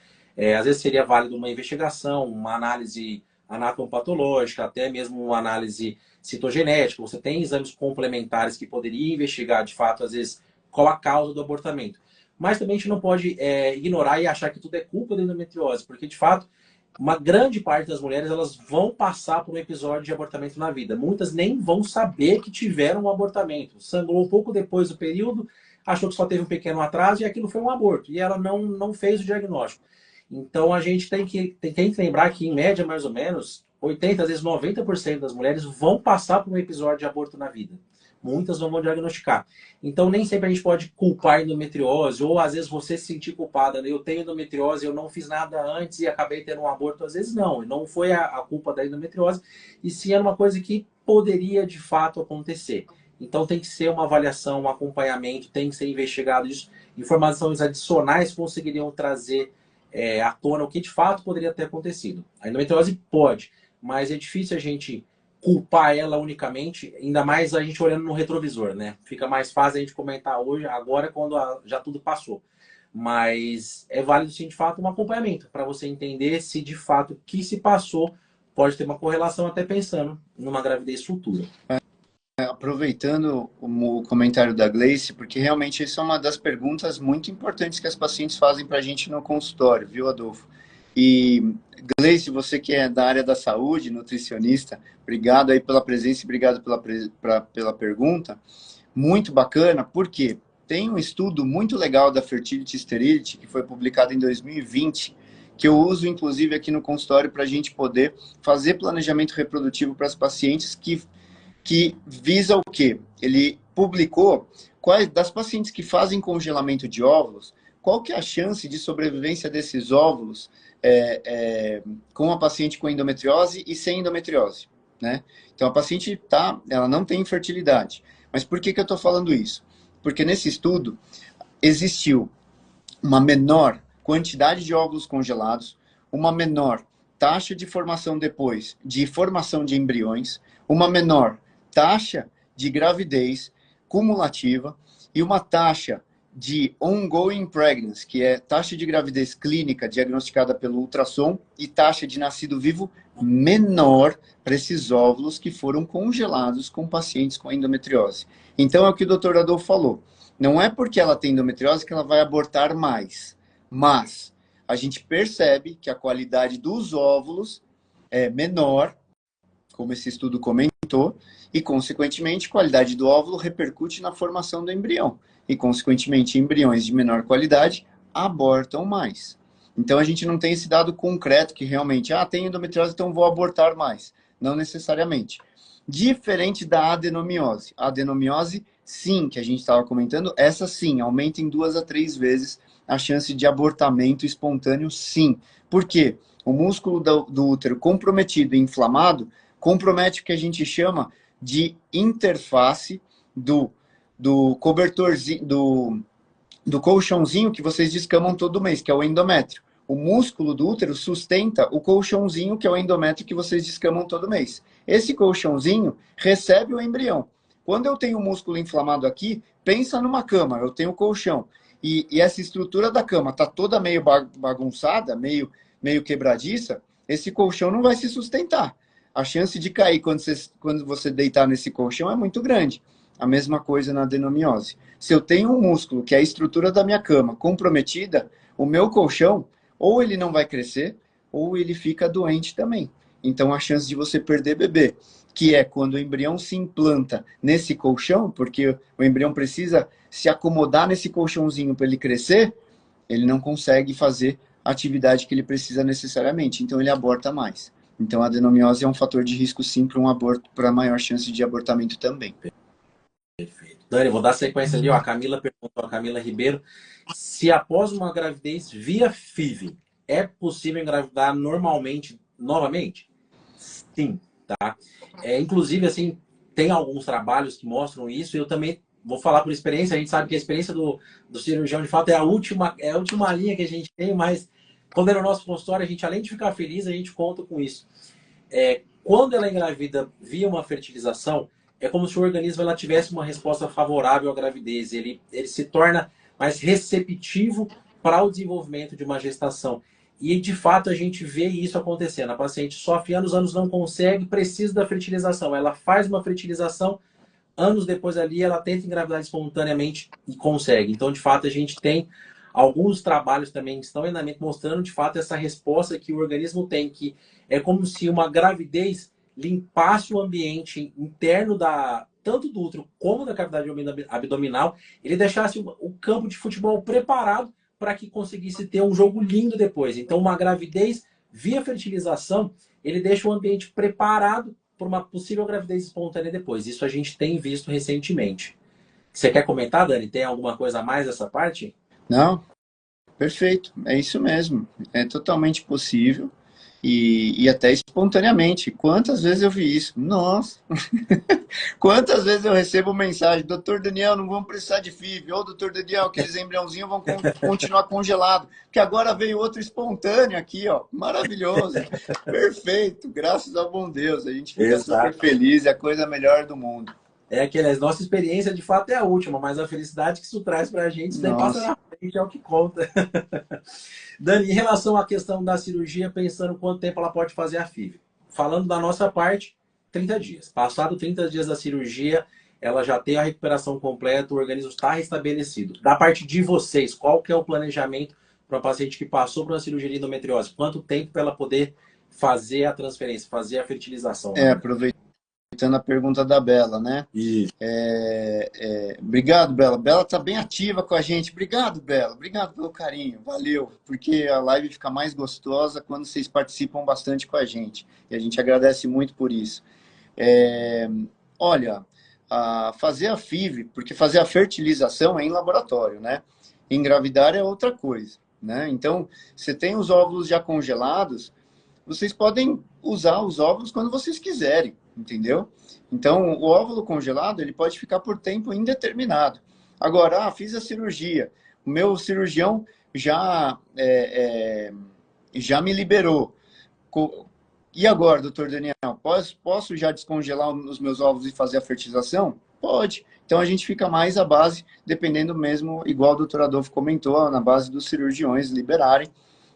Às vezes seria válido uma investigação, uma análise anatomopatológica, até mesmo uma análise citogenética. Você tem exames complementares que poderiam investigar, de fato, às vezes, qual a causa do abortamento. Mas também a gente não pode ignorar e achar que tudo é culpa da endometriose, porque, de fato, uma grande parte das mulheres elas vão passar por um episódio de abortamento na vida. Muitas nem vão saber que tiveram um abortamento. Sangrou um pouco depois do período, achou que só teve um pequeno atraso e aquilo foi um aborto. E ela não fez o diagnóstico. Então a gente tem que lembrar que, em média, mais ou menos, 80, às vezes 90% das mulheres vão passar por um episódio de aborto na vida. Muitas não vão diagnosticar. Então, nem sempre a gente pode culpar a endometriose, ou às vezes você se sentir culpada. Né? Eu tenho endometriose, eu não fiz nada antes e acabei tendo um aborto. Às vezes não. Não foi a culpa da endometriose, e sim era uma coisa que poderia de fato acontecer. Então, tem que ser uma avaliação, um acompanhamento, tem que ser investigado isso. Informações adicionais conseguiriam trazer à tona o que de fato poderia ter acontecido. A endometriose pode, mas é difícil a gente culpar ela unicamente, ainda mais a gente olhando no retrovisor, né? Fica mais fácil a gente comentar hoje, agora, quando já tudo passou. Mas é válido, sim, de fato, um acompanhamento, para você entender se, de fato, o que se passou pode ter uma correlação, até pensando numa gravidez futura. Aproveitando o comentário da Gleice, porque realmente isso é uma das perguntas muito importantes que as pacientes fazem para a gente no consultório, viu, Adolfo? E, Gleice, você que é da área da saúde, nutricionista, obrigado aí pela presença e obrigado pela pergunta. Muito bacana, porque tem um estudo muito legal da Fertility Sterility, que foi publicado em 2020, que eu uso, inclusive, aqui no consultório para a gente poder fazer planejamento reprodutivo para as pacientes que visa o quê? Ele publicou quais das pacientes que fazem congelamento de óvulos, qual que é a chance de sobrevivência desses óvulos com a paciente com endometriose e sem endometriose, né? Então, a paciente ela não tem infertilidade. Mas por que eu estou falando isso? Porque nesse estudo existiu uma menor quantidade de óvulos congelados, uma menor taxa de formação depois de formação de embriões, uma menor taxa de gravidez cumulativa e uma taxa de ongoing pregnancy, que é taxa de gravidez clínica diagnosticada pelo ultrassom, e taxa de nascido vivo menor para esses óvulos que foram congelados com pacientes com endometriose. Então é o que o Dr. Adolfo falou. Não é porque ela tem endometriose que ela vai abortar mais, mas a gente percebe que a qualidade dos óvulos é menor, como esse estudo comentou, e, consequentemente, a qualidade do óvulo repercute na formação do embrião. E, consequentemente, embriões de menor qualidade abortam mais. Então a gente não tem esse dado concreto que realmente, tenho endometriose, então vou abortar mais. Não necessariamente. Diferente da adenomiose. A adenomiose, sim, que a gente estava comentando, essa sim, aumenta em 2 a 3 vezes a chance de abortamento espontâneo, sim. Por quê? O músculo do útero comprometido e inflamado compromete o que a gente chama de interface do cobertorzinho, do colchãozinho que vocês descamam todo mês, que é o endométrio. O músculo do útero sustenta o colchãozinho, que é o endométrio que vocês descamam todo mês. Esse colchãozinho recebe o embrião. Quando eu tenho o músculo inflamado aqui, pensa numa cama, eu tenho colchão. E essa estrutura da cama está toda meio bagunçada, meio quebradiça, esse colchão não vai se sustentar. A chance de cair quando você deitar nesse colchão é muito grande. A mesma coisa na adenomiose. Se eu tenho um músculo, que é a estrutura da minha cama, comprometida, o meu colchão, ou ele não vai crescer, ou ele fica doente também. Então, a chance de você perder bebê, que é quando o embrião se implanta nesse colchão, porque o embrião precisa se acomodar nesse colchãozinho para ele crescer, ele não consegue fazer a atividade que ele precisa necessariamente. Então, ele aborta mais. Então, a adenomiose é um fator de risco, sim, para um aborto, para maior chance de abortamento também. Perfeito. Dani, vou dar sequência ali. Ó, a Camila perguntou, a Camila Ribeiro, se após uma gravidez via FIV, é possível engravidar normalmente, novamente? Sim, tá? Inclusive, assim, tem alguns trabalhos que mostram isso, e eu também vou falar por experiência. A gente sabe que a experiência do cirurgião, de fato, é a última linha que a gente tem, mas quando é no nosso consultório, a gente, além de ficar feliz, a gente conta com isso. Quando ela engravida via uma fertilização, é como se o organismo ela tivesse uma resposta favorável à gravidez. Ele se torna mais receptivo para o desenvolvimento de uma gestação. E, de fato, a gente vê isso acontecendo. A paciente sofre anos, não consegue, precisa da fertilização. Ela faz uma fertilização, anos depois ali, ela tenta engravidar espontaneamente e consegue. Então, de fato, a gente tem alguns trabalhos também que estão em andamento mostrando, de fato, essa resposta que o organismo tem, que é como se uma gravidez limpasse o ambiente interno tanto do útero como da cavidade abdominal, ele deixasse o campo de futebol preparado para que conseguisse ter um jogo lindo depois. Então, uma gravidez via fertilização, ele deixa o ambiente preparado para uma possível gravidez espontânea depois. Isso a gente tem visto recentemente. Você quer comentar, Dani? Tem alguma coisa a mais dessa parte? Não, perfeito, é isso mesmo. É totalmente possível e até espontaneamente. Quantas vezes eu vi isso? Nossa! Quantas vezes eu recebo mensagem, doutor Daniel, não vamos precisar de FIV, ou doutor Daniel, aqueles embriãozinhos vão continuar congelados, que agora veio outro espontâneo aqui, ó, maravilhoso, perfeito, graças ao bom Deus, a gente fica super feliz, é a coisa melhor do mundo. Nossa experiência de fato é a última, mas a felicidade que isso traz pra gente, isso daí passa na frente, é o que conta. Dani, em relação à questão da cirurgia, pensando quanto tempo ela pode fazer a FIV. Falando da nossa parte, 30 dias. Passado 30 dias da cirurgia, ela já tem a recuperação completa, o organismo está restabelecido. Da parte de vocês, qual que é o planejamento para uma paciente que passou por uma cirurgia de endometriose? Quanto tempo para ela poder fazer a transferência, fazer a fertilização? Aproveitando a pergunta da Bela, né? Isso. Obrigado, Bela. Bela está bem ativa com a gente. Obrigado, Bela. Obrigado pelo carinho. Valeu. Porque a live fica mais gostosa quando vocês participam bastante com a gente. E a gente agradece muito por isso. Olha, fazer a FIV, porque fazer a fertilização é em laboratório, né? Engravidar é outra coisa, né? Então, você tem os óvulos já congelados, vocês podem usar os óvulos quando vocês quiserem, entendeu? Então, o óvulo congelado, ele pode ficar por tempo indeterminado. Agora, fiz a cirurgia, o meu cirurgião já me liberou. E agora, doutor Daniel, posso já descongelar os meus óvulos e fazer a fertilização? Pode. Então, a gente fica mais à base, dependendo mesmo, igual o doutor Adolfo comentou, na base dos cirurgiões liberarem.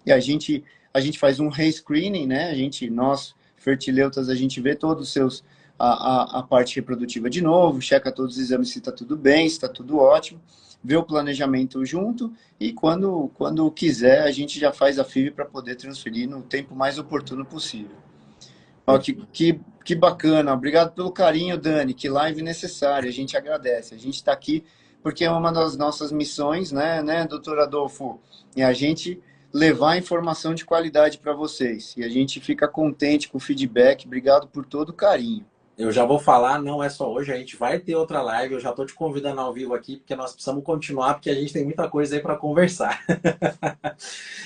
E a gente faz um rescreening, né? Nós, fertileutas, a gente vê todos os seus, a parte reprodutiva de novo, checa todos os exames se está tudo bem, se está tudo ótimo, vê o planejamento junto e quando quiser, a gente já faz a FIV para poder transferir no tempo mais oportuno possível. Ó, que bacana, obrigado pelo carinho, Dani, que live necessária, a gente agradece. A gente está aqui porque é uma das nossas missões, né, doutor Adolfo? E a gente levar informação de qualidade para vocês. E a gente fica contente com o feedback. Obrigado por todo o carinho. Eu já vou falar, não é só hoje, a gente vai ter outra live. Eu já estou te convidando ao vivo aqui, porque nós precisamos continuar, porque a gente tem muita coisa aí para conversar.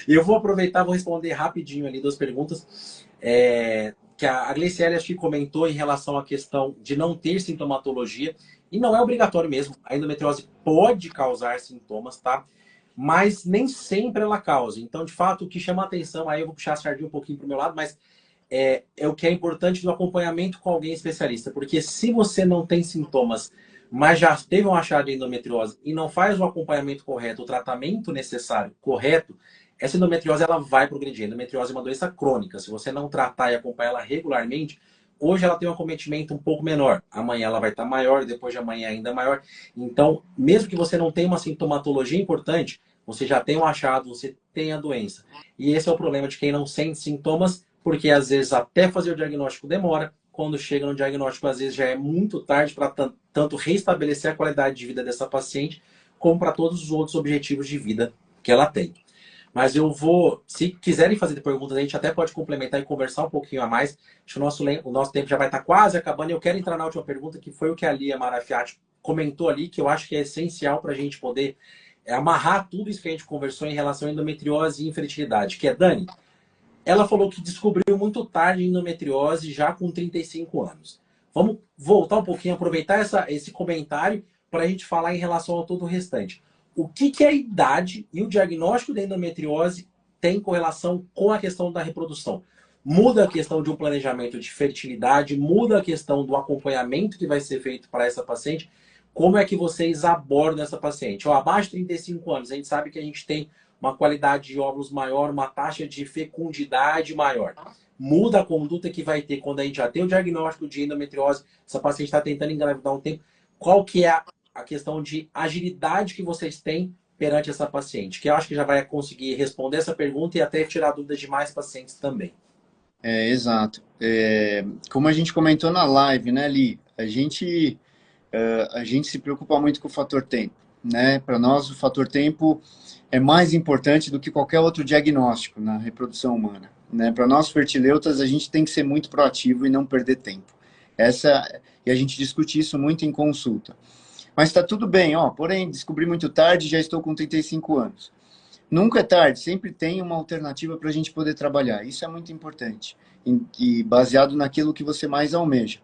E eu vou aproveitar, vou responder rapidinho ali duas perguntas. Que a Gleiciele acho que comentou em relação à questão de não ter sintomatologia, e não é obrigatório mesmo. A endometriose pode causar sintomas, tá? Mas nem sempre ela causa. Então, de fato, o que chama a atenção, aí eu vou puxar a sardinha um pouquinho para o meu lado, mas é o que é importante do acompanhamento com alguém especialista. Porque se você não tem sintomas, mas já teve um achado de endometriose e não faz o acompanhamento correto, o tratamento necessário correto, essa endometriose ela vai progredir. A endometriose é uma doença crônica. Se você não tratar e acompanhar ela regularmente, hoje ela tem um acometimento um pouco menor. Amanhã ela vai estar maior, depois de amanhã ainda maior. Então, mesmo que você não tenha uma sintomatologia importante, você já tem um achado, você tem a doença. E esse é o problema de quem não sente sintomas, porque às vezes até fazer o diagnóstico demora. Quando chega no diagnóstico, às vezes já é muito tarde para tanto restabelecer a qualidade de vida dessa paciente, como para todos os outros objetivos de vida que ela tem. Mas eu vou, se quiserem fazer perguntas, a gente até pode complementar e conversar um pouquinho a mais. Acho que o nosso tempo já vai estar quase acabando. Eu quero entrar na última pergunta, que foi o que a Lia Marafiati comentou ali, que eu acho que é essencial para a gente poder amarrar tudo isso que a gente conversou em relação à endometriose e infertilidade, que é Dani. Ela falou que descobriu muito tarde endometriose, já com 35 anos. Vamos voltar um pouquinho, aproveitar esse comentário para a gente falar em relação a todo o restante. O que a idade e o diagnóstico da endometriose tem correlação com a questão da reprodução? Muda a questão de um planejamento de fertilidade, muda a questão do acompanhamento que vai ser feito para essa paciente. Como é que vocês abordam essa paciente? Abaixo de 35 anos, a gente sabe que a gente tem uma qualidade de óvulos maior, uma taxa de fecundidade maior. Muda a conduta que vai ter quando a gente já tem o diagnóstico de endometriose, essa paciente está tentando engravidar um tempo. Qual que é a questão de agilidade que vocês têm perante essa paciente? Que eu acho que já vai conseguir responder essa pergunta e até tirar dúvidas de mais pacientes também. Exato. Como a gente comentou na live, né, Li? A gente se preocupa muito com o fator tempo, né? Para nós, o fator tempo é mais importante do que qualquer outro diagnóstico na reprodução humana, né? Para nós, fertileutas, a gente tem que ser muito proativo e não perder tempo. E a gente discute isso muito em consulta. Mas está tudo bem, porém, descobri muito tarde e já estou com 35 anos. Nunca é tarde, sempre tem uma alternativa para a gente poder trabalhar. Isso é muito importante e baseado naquilo que você mais almeja.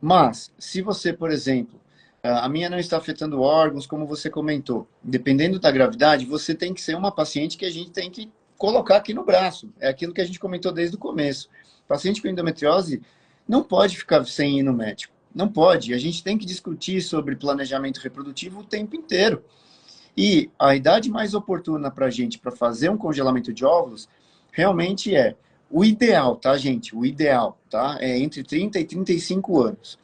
Mas, se você, por exemplo, a minha não está afetando órgãos, como você comentou, dependendo da gravidade, você tem que ser uma paciente que a gente tem que colocar aqui no braço. É aquilo que a gente comentou desde o começo. Paciente com endometriose não pode ficar sem ir no médico. Não pode. A gente tem que discutir sobre planejamento reprodutivo o tempo inteiro. E a idade mais oportuna para a gente, para fazer um congelamento de óvulos, realmente é o ideal, tá, gente? O ideal, tá? É entre 30 e 35 anos.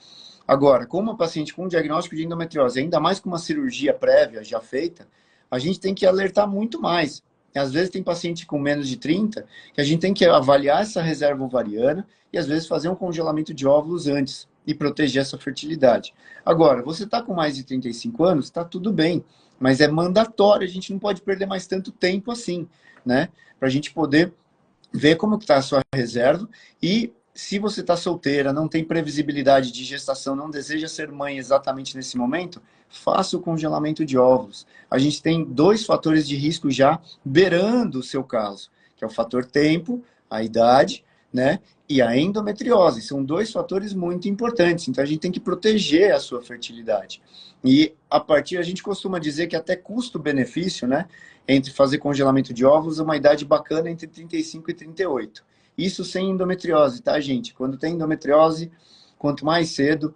Agora, como uma paciente com um diagnóstico de endometriose, ainda mais com uma cirurgia prévia já feita, a gente tem que alertar muito mais. Às vezes tem paciente com menos de 30 que a gente tem que avaliar essa reserva ovariana e às vezes fazer um congelamento de óvulos antes e proteger essa fertilidade. Agora, você está com mais de 35 anos, está tudo bem, mas é mandatório, a gente não pode perder mais tanto tempo assim, né? Para a gente poder ver como está a sua reserva e se você está solteira, não tem previsibilidade de gestação, não deseja ser mãe exatamente nesse momento, faça o congelamento de óvulos. A gente tem 2 fatores de risco já beirando o seu caso, que é o fator tempo, a idade, né? E a endometriose. São 2 fatores muito importantes. Então, a gente tem que proteger a sua fertilidade. E, a gente costuma dizer que até custo-benefício, né? Entre fazer congelamento de óvulos, uma idade bacana entre 35 e 38. Isso sem endometriose, tá, gente? Quando tem endometriose, quanto mais cedo,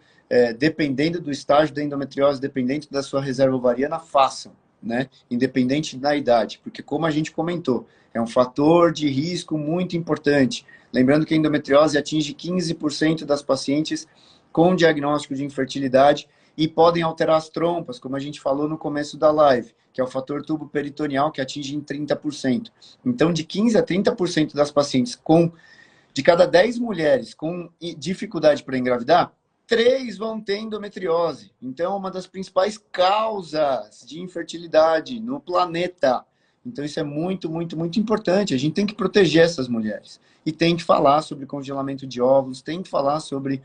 dependendo do estágio da endometriose, dependendo da sua reserva ovariana, façam, né? Independente da idade. Porque, como a gente comentou, é um fator de risco muito importante. Lembrando que a endometriose atinge 15% das pacientes com diagnóstico de infertilidade e podem alterar as trompas, como a gente falou no começo da live, que é o fator tubo peritoneal, que atinge em 30%. Então, de 15% a 30% das pacientes de cada 10 mulheres com dificuldade para engravidar, 3 vão ter endometriose. Então, é uma das principais causas de infertilidade no planeta. Então isso é muito, muito, muito importante. A gente tem que proteger essas mulheres. E tem que falar sobre congelamento de óvulos, tem que falar sobre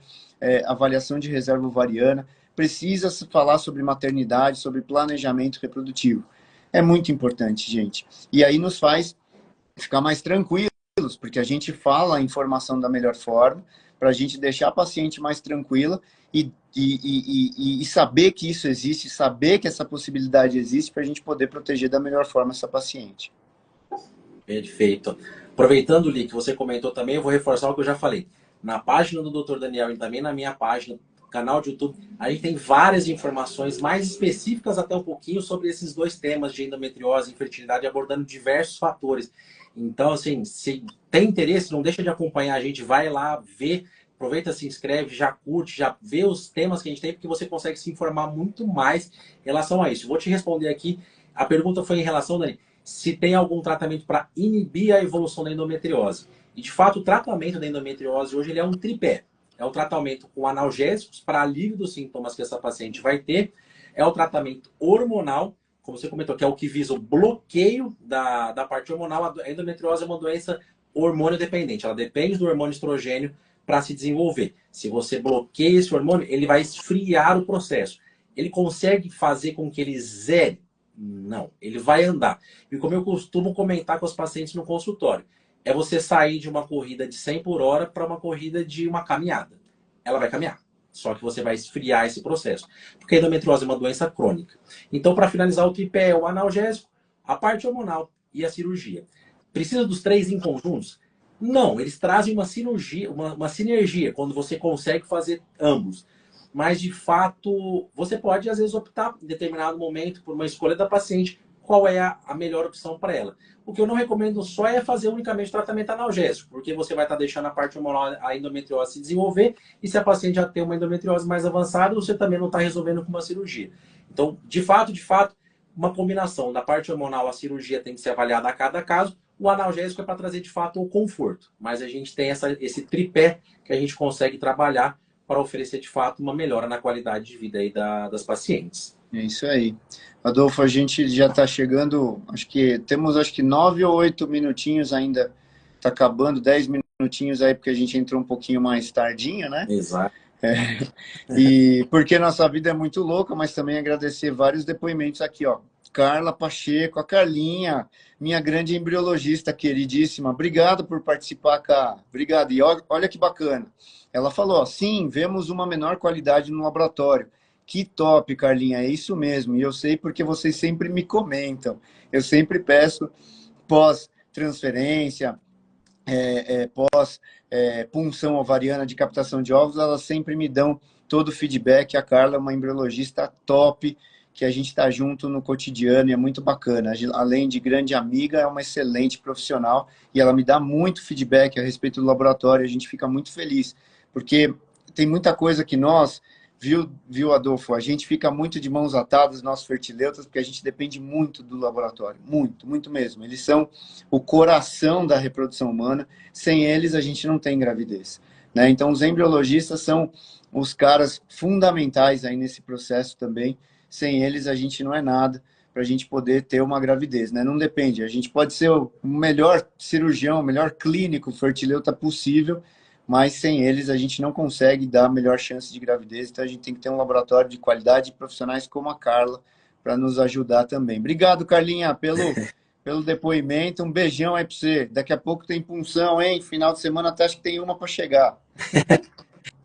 avaliação de reserva ovariana, precisa falar sobre maternidade, sobre planejamento reprodutivo. É muito importante, gente. E aí nos faz ficar mais tranquilos, porque a gente fala a informação da melhor forma, para a gente deixar a paciente mais tranquila e saber que isso existe, saber que essa possibilidade existe, para a gente poder proteger da melhor forma essa paciente. Perfeito. Aproveitando, Li, que você comentou também, eu vou reforçar o que eu já falei. Na página do Dr. Daniel e também na minha página, canal de YouTube, a gente tem várias informações mais específicas até um pouquinho sobre esses dois temas de endometriose e infertilidade, abordando diversos fatores. Então, assim, se tem interesse, não deixa de acompanhar a gente, vai lá, vê, aproveita, se inscreve, já curte, já vê os temas que a gente tem, porque você consegue se informar muito mais em relação a isso. Vou te responder aqui, a pergunta foi em relação, Dani, se tem algum tratamento para inibir a evolução da endometriose. E, de fato, o tratamento da endometriose hoje ele é um tripé. É o tratamento com analgésicos para alívio dos sintomas que essa paciente vai ter. É o tratamento hormonal, como você comentou, que é o que visa o bloqueio da parte hormonal. A endometriose é uma doença hormônio dependente. Ela depende do hormônio estrogênio para se desenvolver. Se você bloqueia esse hormônio, ele vai esfriar o processo. Ele consegue fazer com que ele zere? Não, ele vai andar. E como eu costumo comentar com os pacientes no consultório, é você sair de uma corrida de 100 por hora para uma corrida de uma caminhada. Ela vai caminhar. Só que você vai esfriar esse processo. Porque a endometriose é uma doença crônica. Então, para finalizar, o tripé é o analgésico, a parte hormonal e a cirurgia. Precisa dos três em conjuntos? Não, eles trazem uma sinergia, uma sinergia quando você consegue fazer ambos. Mas, de fato, você pode, às vezes, optar em determinado momento por uma escolha da paciente qual é a melhor opção para ela. O que eu não recomendo só é fazer unicamente tratamento analgésico, porque você vai estar deixando a parte hormonal, a endometriose se desenvolver, e se a paciente já tem uma endometriose mais avançada, você também não está resolvendo com uma cirurgia. Então, de fato, uma combinação da parte hormonal, a cirurgia tem que ser avaliada a cada caso, o analgésico é para trazer, de fato, o conforto. Mas a gente tem esse tripé que a gente consegue trabalhar para oferecer, de fato, uma melhora na qualidade de vida aí das pacientes. É isso aí. Adolfo, a gente já está chegando, temos 9 ou 8 minutinhos ainda, está acabando, 10 minutinhos aí, porque a gente entrou um pouquinho mais tardinho, né? Exato. E porque nossa vida é muito louca, mas também agradecer vários depoimentos aqui, ó. Carla Pacheco, a Carlinha, minha grande embriologista queridíssima, obrigado por participar, cá. Obrigado. E olha que bacana. Ela falou, ó, sim, vemos uma menor qualidade no laboratório. Que top, Carlinha, é isso mesmo. E eu sei porque vocês sempre me comentam. Eu sempre peço pós-transferência, pós-punção ovariana de captação de óvulos, elas sempre me dão todo o feedback. A Carla é uma embriologista top, que a gente está junto no cotidiano e é muito bacana. Além de grande amiga, é uma excelente profissional e ela me dá muito feedback a respeito do laboratório. A gente fica muito feliz, porque tem muita coisa que nós... Viu, Adolfo? A gente fica muito de mãos atadas, nossos fertileutas, porque a gente depende muito do laboratório. Muito, muito mesmo. Eles são o coração da reprodução humana. Sem eles, a gente não tem gravidez, né? Então, os embriologistas são os caras fundamentais aí nesse processo também. Sem eles, a gente não é nada para a gente poder ter uma gravidez, né? Não depende. A gente pode ser o melhor cirurgião, o melhor clínico fertileuta possível, mas sem eles a gente não consegue dar a melhor chance de gravidez, então a gente tem que ter um laboratório de qualidade e profissionais como a Carla para nos ajudar também. Obrigado, Carlinha, pelo depoimento, um beijão aí para você. Daqui a pouco tem punção, hein? Final de semana até acho que tem uma para chegar.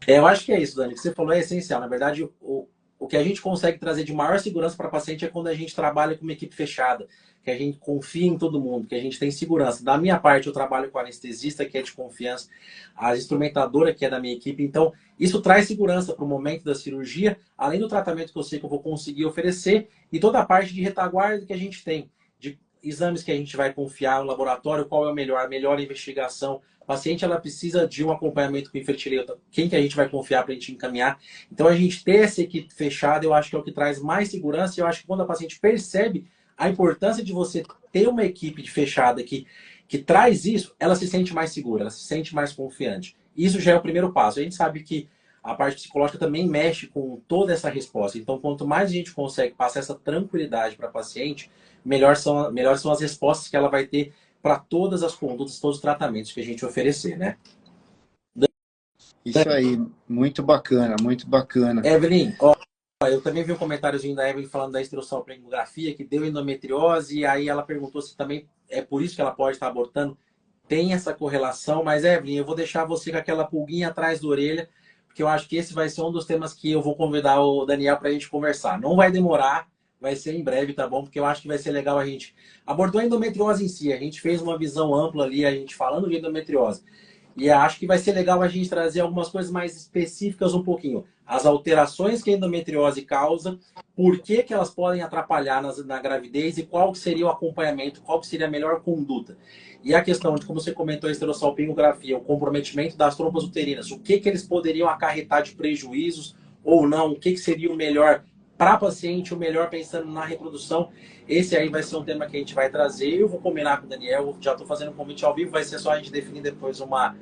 Eu acho que é isso, Dani, o que você falou é essencial. Na verdade, o que a gente consegue trazer de maior segurança para a paciente é quando a gente trabalha com uma equipe fechada, que a gente confia em todo mundo, que a gente tem segurança. Da minha parte, eu trabalho com a anestesista, que é de confiança, a instrumentadora, que é da minha equipe. Então, isso traz segurança para o momento da cirurgia, além do tratamento que eu sei que eu vou conseguir oferecer, e toda a parte de retaguarda que a gente tem, de exames que a gente vai confiar no laboratório, qual é o melhor, a melhor investigação. A paciente, ela precisa de um acompanhamento com infertilidade, quem que a gente vai confiar para a gente encaminhar. Então, a gente ter essa equipe fechada, eu acho que é o que traz mais segurança, e eu acho que quando a paciente percebe a importância de você ter uma equipe fechada que traz isso, ela se sente mais segura, ela se sente mais confiante. Isso já é o primeiro passo. A gente sabe que a parte psicológica também mexe com toda essa resposta. Então, quanto mais a gente consegue passar essa tranquilidade para a paciente, melhor são as respostas que ela vai ter para todas as condutas, todos os tratamentos que a gente oferecer, né? Isso aí, muito bacana, muito bacana. Evelyn, ó, eu também vi um comentáriozinho da Evelyn falando da esterossalpingografia, que deu endometriose, e aí ela perguntou se também é por isso que ela pode estar abortando. Tem essa correlação, mas Evelyn, eu vou deixar você com aquela pulguinha atrás da orelha, porque eu acho que esse vai ser um dos temas que eu vou convidar o Daniel para a gente conversar. Não vai demorar, vai ser em breve, tá bom? Porque eu acho que vai ser legal a gente abordou a endometriose em si, a gente fez uma visão ampla ali, a gente falando de endometriose. E acho que vai ser legal a gente trazer algumas coisas mais específicas um pouquinho. As alterações que a endometriose causa, por que, que elas podem atrapalhar na gravidez e qual que seria o acompanhamento, qual que seria a melhor conduta. E a questão de, como você comentou, a esterossalpingografia, o comprometimento das trompas uterinas, o que, que eles poderiam acarretar de prejuízos ou não, o que, que seria o melhor para a paciente, o melhor pensando na reprodução. Esse aí vai ser um tema que a gente vai trazer. Eu vou combinar com o Daniel, já estou fazendo um convite ao vivo, vai ser só a gente definir depois uma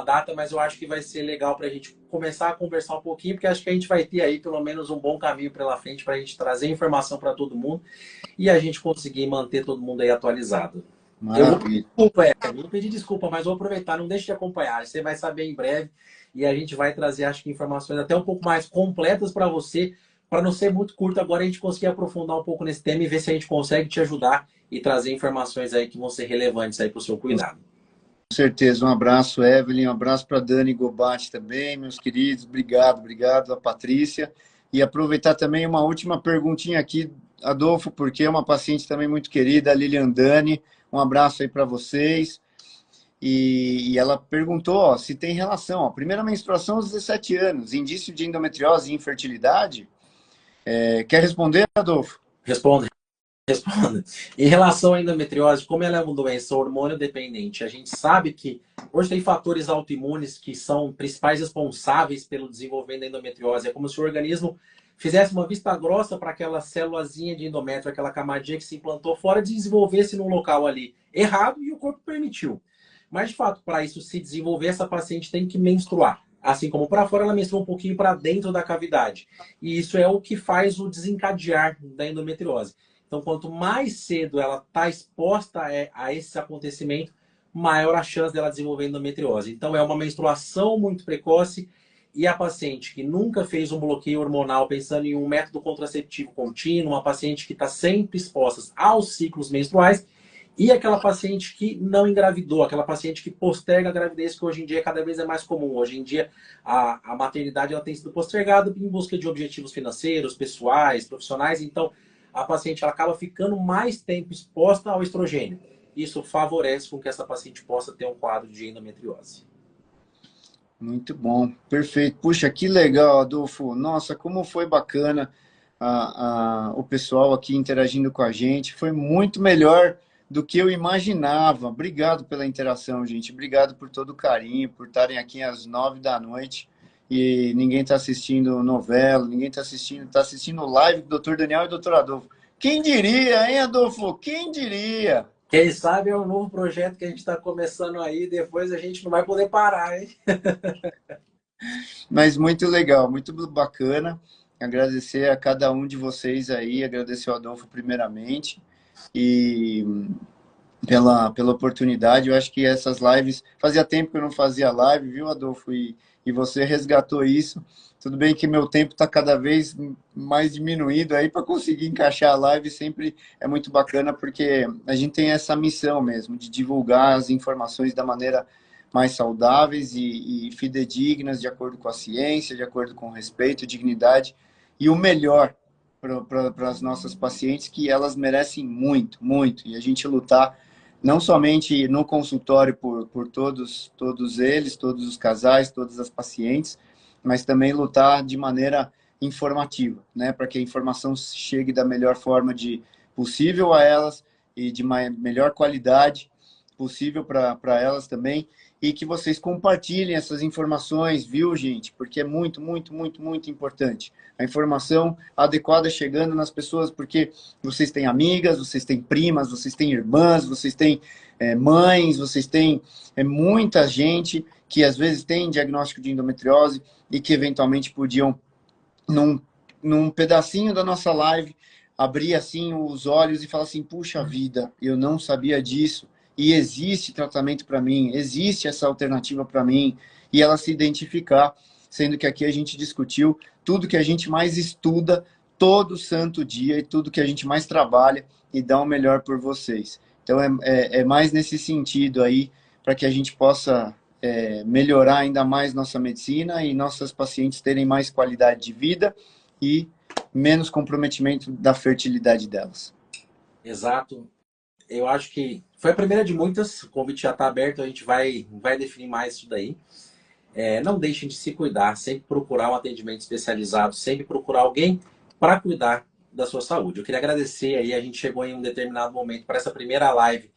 data, mas eu acho que vai ser legal para a gente começar a conversar um pouquinho, porque acho que a gente vai ter aí pelo menos um bom caminho pela frente para a gente trazer informação para todo mundo e a gente conseguir manter todo mundo aí atualizado. Maravilha. Eu vou pedir desculpa, mas vou aproveitar, não deixe de acompanhar, você vai saber em breve e a gente vai trazer, acho que, informações até um pouco mais completas para você, para não ser muito curto agora, a gente conseguir aprofundar um pouco nesse tema e ver se a gente consegue te ajudar e trazer informações aí que vão ser relevantes aí para o seu cuidado. Com certeza, um abraço, Evelyn, um abraço para Dani Gobate também, meus queridos, obrigado, a Patrícia. E aproveitar também uma última perguntinha aqui, Adolfo, porque é uma paciente também muito querida, a Lilian Dani, um abraço aí para vocês. E ela perguntou ó, se tem relação, ó, primeira menstruação aos 17 anos, indício de endometriose e infertilidade. Quer responder, Adolfo? Responda. Responda. Em relação à endometriose, como ela é uma doença hormônio dependente, a gente sabe que hoje tem fatores autoimunes que são principais responsáveis pelo desenvolvimento da endometriose. É como se o organismo fizesse uma vista grossa para aquela célulazinha de endométrio, aquela camadinha que se implantou fora, desenvolvesse num local ali errado e o corpo permitiu. Mas, de fato, para isso se desenvolver, essa paciente tem que menstruar. Assim como para fora, ela menstrua um pouquinho para dentro da cavidade. E isso é o que faz o desencadear da endometriose. Então, quanto mais cedo ela está exposta a esse acontecimento, maior a chance dela desenvolver endometriose. Então, é uma menstruação muito precoce e a paciente que nunca fez um bloqueio hormonal pensando em um método contraceptivo contínuo, uma paciente que está sempre exposta aos ciclos menstruais e aquela paciente que não engravidou, aquela paciente que posterga a gravidez, que hoje em dia cada vez é mais comum. Hoje em dia, a maternidade ela tem sido postergada em busca de objetivos financeiros, pessoais, profissionais. Então, a paciente ela acaba ficando mais tempo exposta ao estrogênio. Isso favorece com que essa paciente possa ter um quadro de endometriose. Muito bom, perfeito. Puxa, que legal, Adolfo. Nossa, como foi bacana o pessoal aqui interagindo com a gente. Foi muito melhor do que eu imaginava. Obrigado pela interação, gente. Obrigado por todo o carinho, por estarem aqui às 9 da noite e ninguém está assistindo novela, ninguém está assistindo live do Dr. Daniel e do Dr. Adolfo. Quem diria, hein, Adolfo? Quem diria? Quem sabe é um novo projeto que a gente está começando aí, depois a gente não vai poder parar, hein? Mas muito legal, muito bacana. Agradecer a cada um de vocês aí, agradecer ao Adolfo primeiramente e pela oportunidade. Eu acho que essas lives, fazia tempo que eu não fazia live, viu, Adolfo? E você resgatou isso. Tudo bem que meu tempo está cada vez mais diminuído aí para conseguir encaixar a live, sempre é muito bacana, porque a gente tem essa missão mesmo, de divulgar as informações da maneira mais saudáveis e fidedignas, de acordo com a ciência, de acordo com respeito, dignidade, e o melhor para as nossas pacientes, que elas merecem muito, muito, e a gente lutar não somente no consultório por todos eles, todos os casais, todas as pacientes, mas também lutar de maneira informativa, né, para que a informação chegue da melhor forma possível a elas e de melhor qualidade possível para elas também. e que vocês compartilhem essas informações, viu, gente? Porque é muito, muito, muito, muito importante. A informação adequada chegando nas pessoas, porque vocês têm amigas, vocês têm primas, vocês têm irmãs, vocês têm mães, vocês têm muita gente que às vezes tem diagnóstico de endometriose e que eventualmente podiam, num pedacinho da nossa live, abrir assim os olhos e falar assim, puxa vida, eu não sabia disso. E existe tratamento para mim, existe essa alternativa para mim, e ela se identificar, sendo que aqui a gente discutiu tudo que a gente mais estuda todo santo dia e tudo que a gente mais trabalha e dá o melhor por vocês. Então é mais nesse sentido aí, para que a gente possa melhorar ainda mais nossa medicina e nossas pacientes terem mais qualidade de vida e menos comprometimento da fertilidade delas. Exato. Eu acho que foi a primeira de muitas. O convite já está aberto, a gente vai definir mais isso daí. Não deixem de se cuidar, sempre procurar um atendimento especializado, sempre procurar alguém para cuidar da sua saúde. Eu queria agradecer aí, a gente chegou em um determinado momento para essa primeira live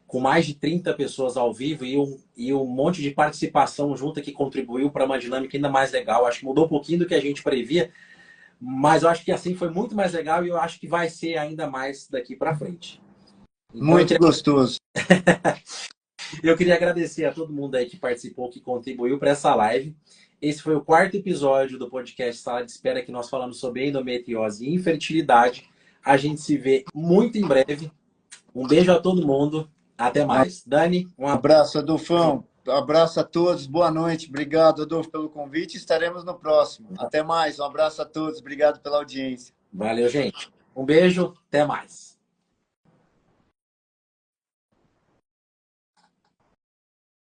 com mais de 30 pessoas ao vivo e um monte de participação junta que contribuiu para uma dinâmica ainda mais legal. Acho que mudou um pouquinho do que a gente previa, mas eu acho que assim foi muito mais legal e eu acho que vai ser ainda mais daqui para frente. Então, muito gostoso. Eu queria agradecer a todo mundo aí que participou, que contribuiu para essa live. Esse foi o 4º episódio do podcast Sala de Espera, que nós falamos sobre endometriose e infertilidade. A gente se vê muito em breve. Um beijo a todo mundo. Até mais. Dani, um abraço, Adolfão. Abraço a todos. Boa noite. Obrigado, Adolfo, pelo convite. Estaremos no próximo. Até mais. Um abraço a todos. Obrigado pela audiência. Valeu, gente. Um beijo. Até mais.